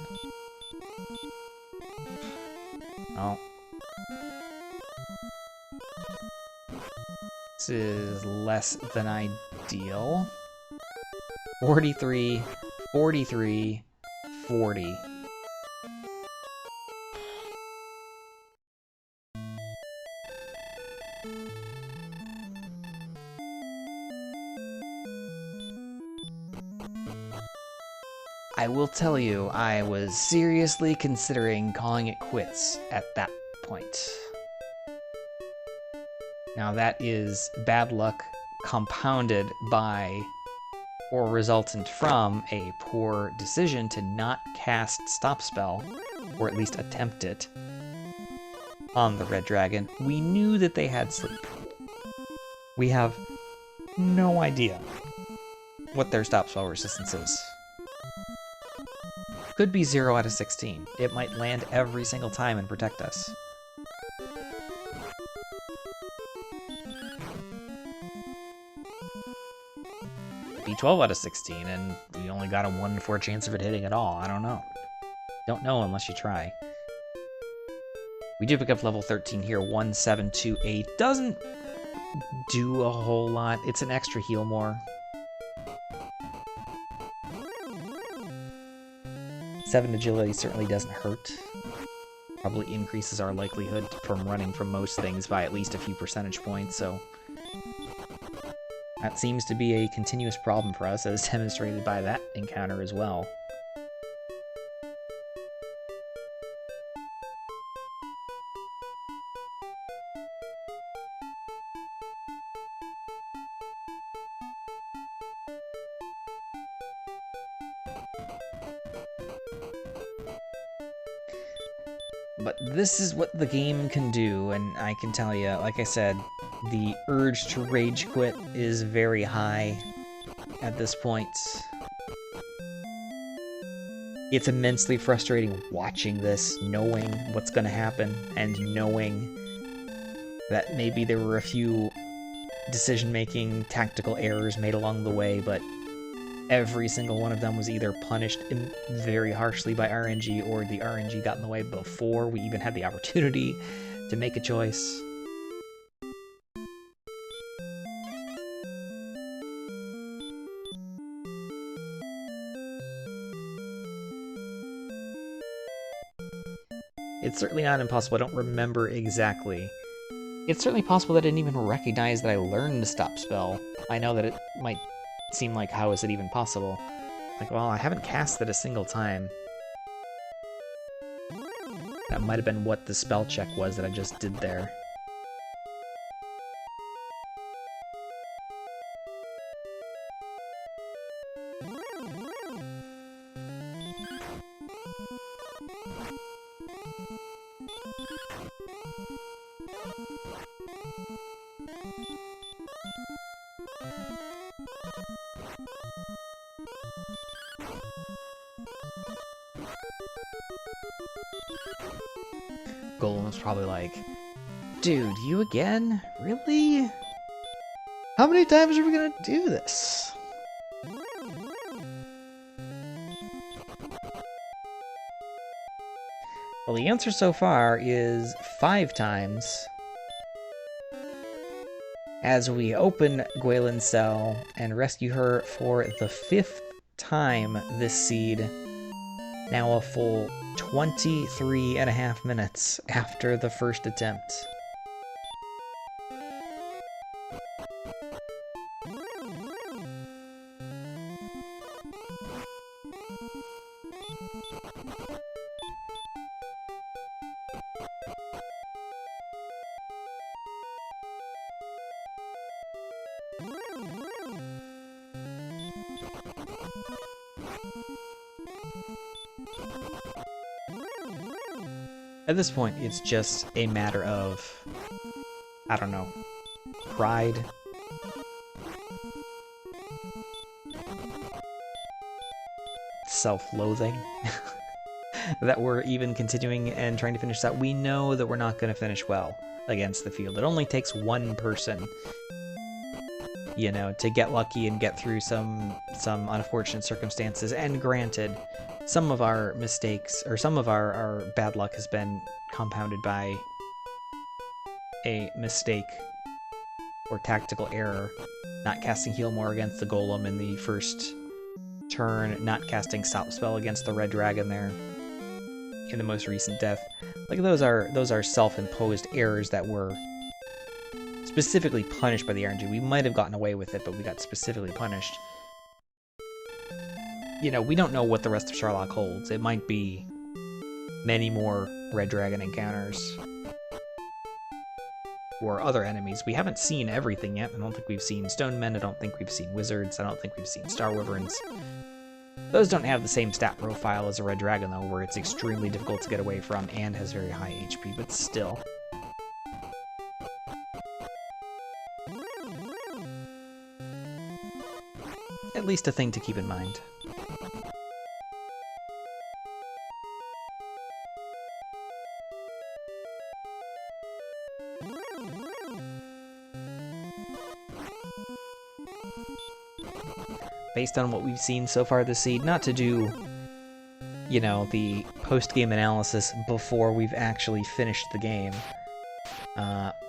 Oh. This is less than ideal. 43, 43, 40. I will tell you, I was seriously considering calling it quits at that point. Now that is bad luck compounded by, or resultant from, a poor decision to not cast Stop Spell, or at least attempt it, on the Red Dragon. We knew that they had sleep. We have no idea what their Stop Spell resistance is. Could be 0 out of 16. It might land every single time and protect us. Be 12 out of 16, and we only got a 1 in 4 chance of it hitting at all. I don't know. Don't know unless you try. We do pick up level 13 here, 1728. Doesn't do a whole lot. It's an extra heal more. 7 agility certainly doesn't hurt. Probably increases our likelihood from running from most things by at least a few percentage points, so that seems to be a continuous problem for us, as demonstrated by that encounter as well. But this is what the game can do, and I can tell you, like I said, the urge to rage quit is very high at this point. It's immensely frustrating watching this, knowing what's going to happen, and knowing that maybe there were a few decision-making, tactical errors made along the way, but every single one of them was either punished very harshly by RNG, or the RNG got in the way before we even had the opportunity to make a choice. It's certainly not impossible. I don't remember exactly. It's certainly possible that I didn't even recognize that I learned the Stop Spell. I know that it might seem like, how is it even possible? Like, well, I haven't cast it a single time. That might have been what the spell check was that I just did there. Golem's probably like, dude, you again? Really? How many times are we gonna do this? Well, the answer so far is 5 times. As we open Gwaelin's cell and rescue her for the 5th time this seed, now a full 23.5 minutes after the first attempt. At this point, it's just a matter of, I don't know, pride. Self-loathing. That we're even continuing and trying to finish that. We know that we're not going to finish well against the field. It only takes one person, you know, to get lucky and get through some unfortunate circumstances. And granted, some of our mistakes, or some of our bad luck has been compounded by a mistake or tactical error. Not casting Heal More against the Golem in the first turn, not casting Stop Spell against the Red Dragon there in the most recent death. Like, those are self-imposed errors that were specifically punished by the RNG. We might have gotten away with it, but we got specifically punished. You know, we don't know what the rest of Sharlock holds. It might be many more Red Dragon encounters or other enemies. We haven't seen everything yet. I don't think we've seen Stone Men. I don't think we've seen Wizards. I don't think we've seen Star Wyverns. Those don't have the same stat profile as a Red Dragon, though, where it's extremely difficult to get away from and has very high HP, but still. At least a thing to keep in mind. Based on what we've seen so far this seed, not to do, you know, the post-game analysis before we've actually finished the game,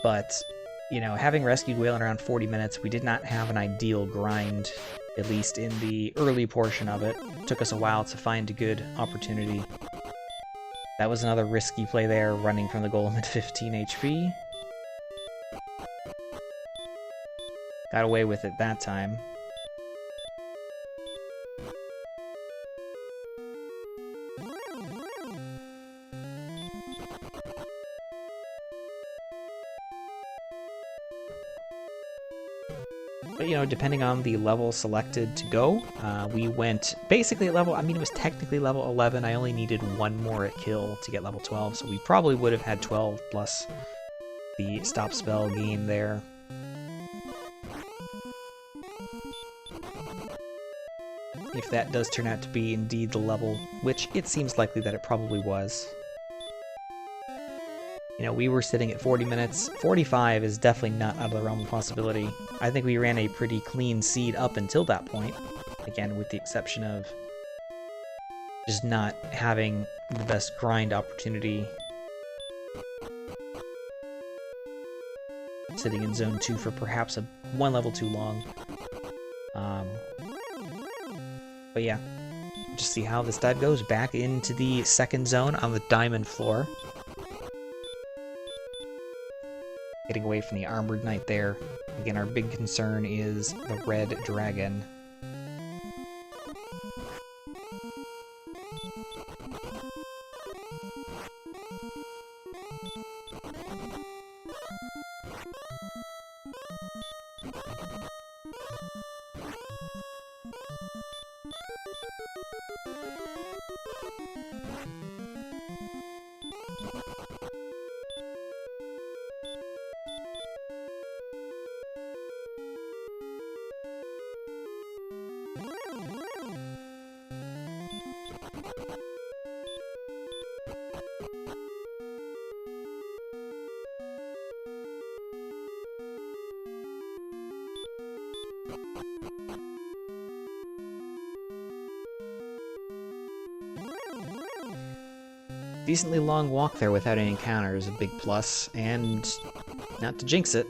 but, you know, having rescued Gwaelin around 40 minutes, we did not have an ideal grind, at least in the early portion of it. It took us a while to find a good opportunity. That was another risky play there, running from the Golem at 15 HP. Got away with it that time. But, you know, depending on the level selected to go, we went basically at level, I mean, it was technically level 11. I only needed one more at kill to get level 12, so we probably would have had 12 plus the stop spell gain there. If that does turn out to be indeed the level, which it seems likely that it probably was. You know, we were sitting at 40 minutes. 45 is definitely not out of the realm of possibility. I think we ran a pretty clean seed up until that point. Again, with the exception of just not having the best grind opportunity. Sitting in zone 2 for perhaps one level too long. But yeah, just see how this dive goes. Back into the second zone on the diamond floor. Getting away from the Armored Knight there. Again, our big concern is the Red Dragon. Decently long walk there without any encounters, a big plus, and not to jinx it,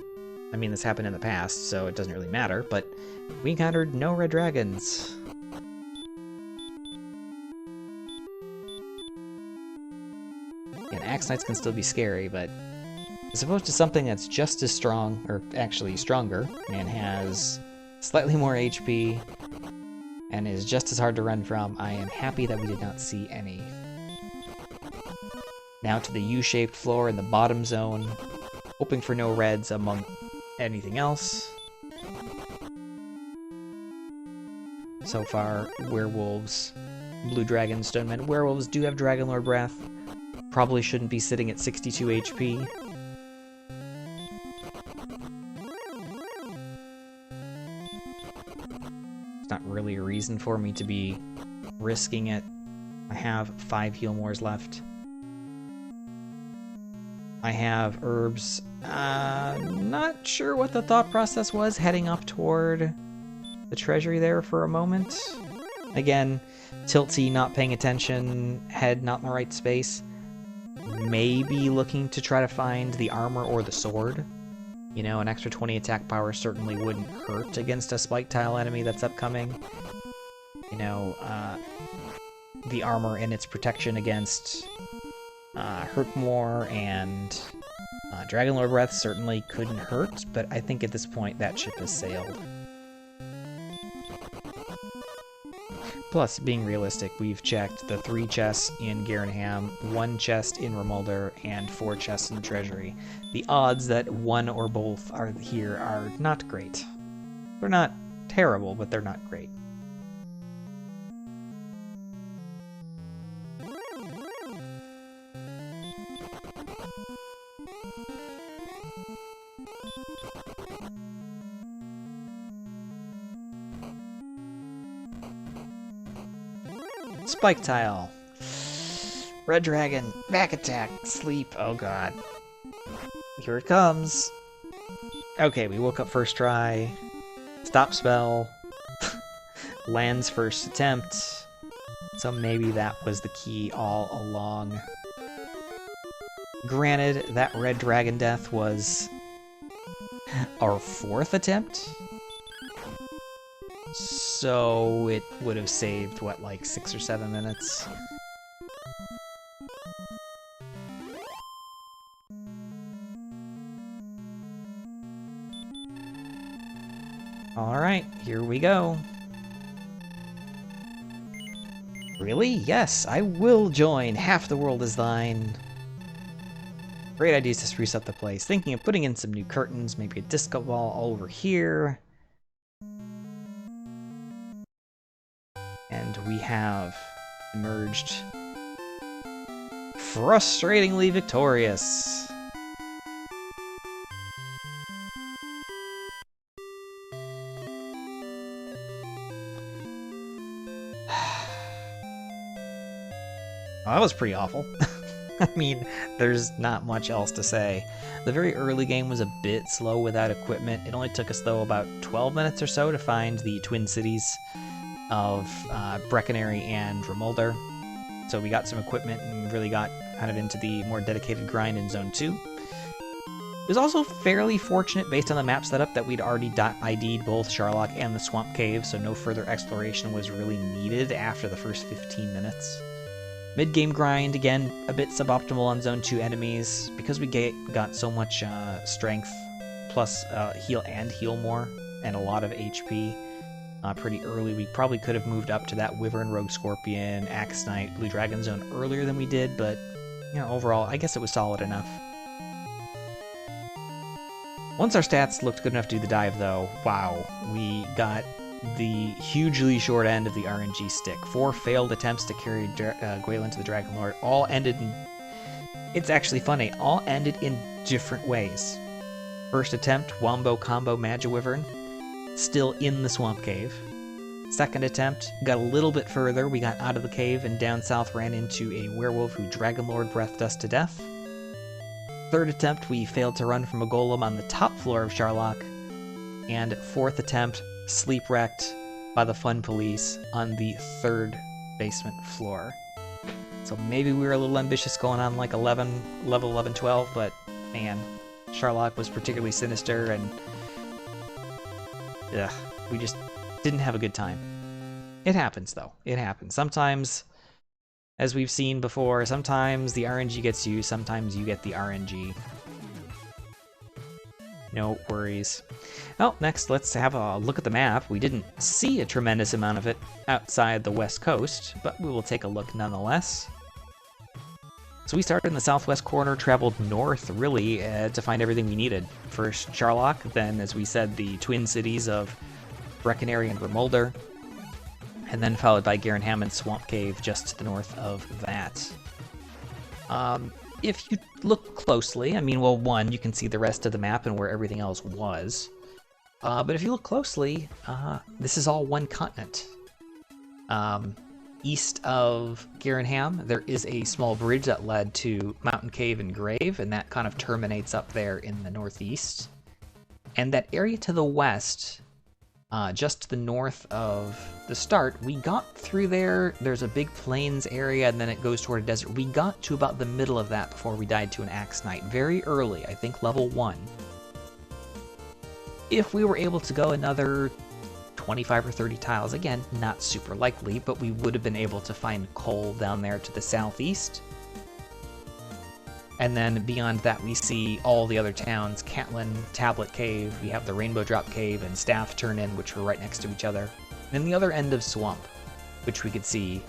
I mean this happened in the past, so it doesn't really matter, but we encountered no red dragons. And Axe Knights can still be scary, but as opposed to something that's just as strong, or actually stronger, and has slightly more HP, and is just as hard to run from, I am happy that we did not see any. Now to the U-shaped floor in the bottom zone, hoping for no reds among anything else. So far, werewolves, blue dragons, stone men. Werewolves do have Dragon Lord Breath. Probably shouldn't be sitting at 62 HP. It's not really a reason for me to be risking it. I have 5 heal mores left. I have herbs. Not sure what the thought process was heading up toward the treasury there for a moment. Again, tilty, not paying attention, head not in the right space. Maybe looking to try to find the armor or the sword. You know, an extra 20 attack power certainly wouldn't hurt against a spike tile enemy that's upcoming. You know, the armor and its protection against hurt more, and Dragon Lord Breath certainly couldn't hurt, but I think at this point that ship has sailed. Plus, being realistic, we've checked the 3 chests in Garenham, 1 chest in Remulder, and 4 chests in the Treasury. The odds that one or both are here are not great. They're not terrible, but they're not great. Spike tile. Red dragon. Back attack. Sleep. Oh god. Here it comes. Okay, we woke up first try. Stop spell. Lands first attempt. So maybe that was the key all along. Granted, that red dragon death was our 4th attempt. So it would have saved, what, like 6 or 7 minutes? Alright, here we go. Really? Yes, I will join. Half the world is thine. Great ideas to spruce up the place. Thinking of putting in some new curtains, maybe a disco ball over here. And we have emerged frustratingly victorious. Well, that was pretty awful. I mean, there's not much else to say. The very early game was a bit slow without equipment. It only took us, though, about 12 minutes or so to find the twin cities of Breckenary and Remulder. So we got some equipment and really got kind of into the more dedicated grind in Zone 2. It was also fairly fortunate, based on the map setup, that we'd already ID'd both Sharlock and the Swamp Cave, so no further exploration was really needed after the first 15 minutes. Mid-game grind, again, a bit suboptimal on Zone 2 enemies, because we got so much strength, plus heal more, and a lot of HP pretty early. We probably could have moved up to that Wyvern, Rogue Scorpion, Axe Knight, Blue Dragon zone earlier than we did, but you know, overall, I guess it was solid enough. Once our stats looked good enough to do the dive, though, wow, we got the hugely short end of the RNG stick. 4 failed attempts to carry Gwaelin to the Dragon Lord, all ended in... It's actually funny, all ended in different ways. First attempt, Wombo Combo Magiwyvern, still in the Swamp Cave. Second attempt, got a little bit further, we got out of the cave and down south ran into a werewolf who Dragon Lord breathed us to death. Third attempt, we failed to run from a golem on the top floor of Sharlock. And fourth attempt, sleep wrecked by the fun police on the 3rd basement floor. So maybe we were a little ambitious going on like level 11, 12, but man, Sharlock was particularly sinister, and we just didn't have a good time. It happens, though. It happens. Sometimes, as we've seen before, sometimes the RNG gets you, sometimes you get the RNG. No worries. Well, next, let's have a look at the map. We didn't see a tremendous amount of it outside the west coast, but we will take a look nonetheless. So we started in the southwest corner, traveled north, really, to find everything we needed. First, Sharlock, then, as we said, the twin cities of Breckenary and Vermolder, and then followed by Garenham and Swamp Cave just to the north of that. If you look closely, I mean, well, one, you can see the rest of the map and where everything else was. But if you look closely, this is all one continent. East of Garenham, there is a small bridge that led to Mountain Cave and Grave, and that kind of terminates up there in the northeast. And that area to the west, just to the north of the start, we got through there. There's a big plains area, and then it goes toward a desert. We got to about the middle of that before we died to an Axe Knight. Very early, I think level 1. If we were able to go another 25 or 30 tiles, again, not super likely, but we would have been able to find coal down there to the southeast. And then beyond that, we see all the other towns, Catlin, Tablet Cave, we have the Rainbow Drop Cave, and Staff Turn-In, which were right next to each other. And the other end of Swamp, which we could see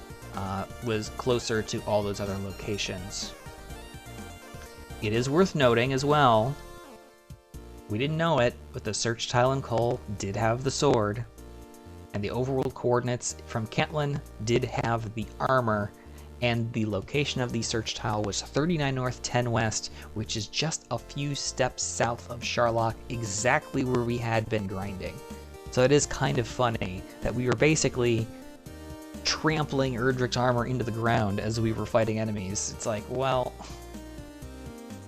was closer to all those other locations. It is worth noting as well, we didn't know it, but the search tile in coal did have the sword, and the overworld coordinates from Catlin did have the armor, and the location of the search tile was 39 north, 10 west, which is just a few steps south of Sharlock, exactly where we had been grinding. So it is kind of funny that we were basically trampling Erdrick's armor into the ground as we were fighting enemies. It's like, well,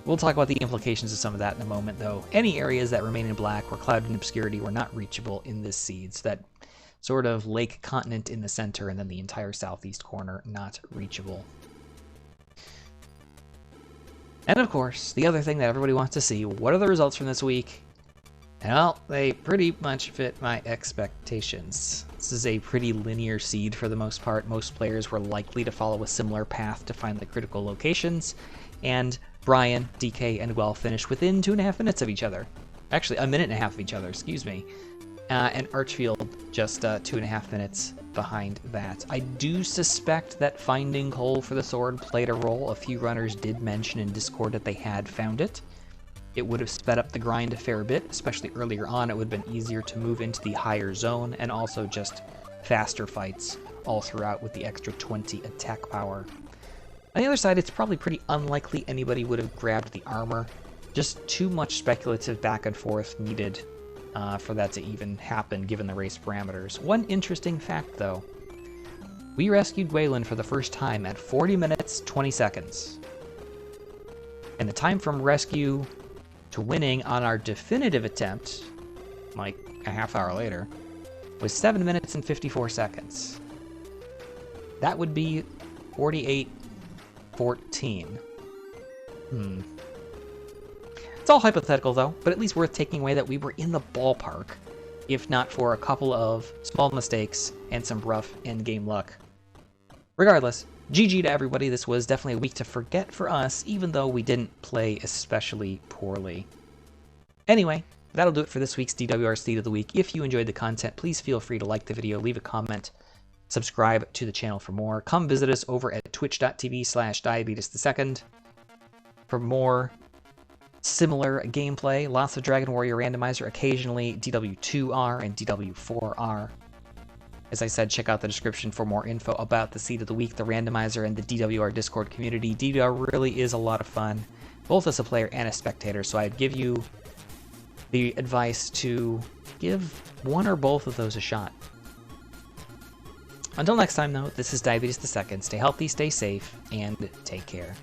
we'll talk about the implications of some of that in a moment, though. Any areas that remain in black or clouded in obscurity were not reachable in this seed, so that sort of lake continent in the center, and then the entire southeast corner not reachable. And of course, the other thing that everybody wants to see, what are the results from this week? And well, they pretty much fit my expectations. This is a pretty linear seed for the most part. Most players were likely to follow a similar path to find the critical locations, and Brian, DK, and Well finished within 2.5 minutes of each other. Actually, 1.5 minutes of each other, excuse me. And Archfield just 2.5 minutes behind that. I do suspect that finding coal for the sword played a role. A few runners did mention in Discord that they had found it. It would have sped up the grind a fair bit, especially earlier on. It would have been easier to move into the higher zone, and also just faster fights all throughout with the extra 20 attack power. On the other side, it's probably pretty unlikely anybody would have grabbed the armor. Just too much speculative back and forth needed for that to even happen, given the race parameters. One interesting fact, though. We rescued Gwaelin for the first time at 40 minutes, 20 seconds. And the time from rescue to winning on our definitive attempt, like a half hour later, was 7 minutes and 54 seconds. That would be 48-14. It's all hypothetical, though, but at least worth taking away that we were in the ballpark, if not for a couple of small mistakes and some rough endgame luck. Regardless, GG to everybody. This was definitely a week to forget for us, even though we didn't play especially poorly. Anyway, that'll do it for this week's DWR Seed of the Week. If you enjoyed the content, please feel free to like the video, leave a comment, subscribe to the channel for more. Come visit us over at twitch.tv/diabetesthe2nd for more similar gameplay. Lots of Dragon Warrior Randomizer, occasionally DW2R and DW4R. As I said, check out the description for more info about the Seed of the Week, the Randomizer, and the DWR Discord community. DWR really is a lot of fun, both as a player and a spectator, so I'd give you the advice to give one or both of those a shot. Until next time, though, this is Diabetes the Second. Stay healthy, stay safe, and take care.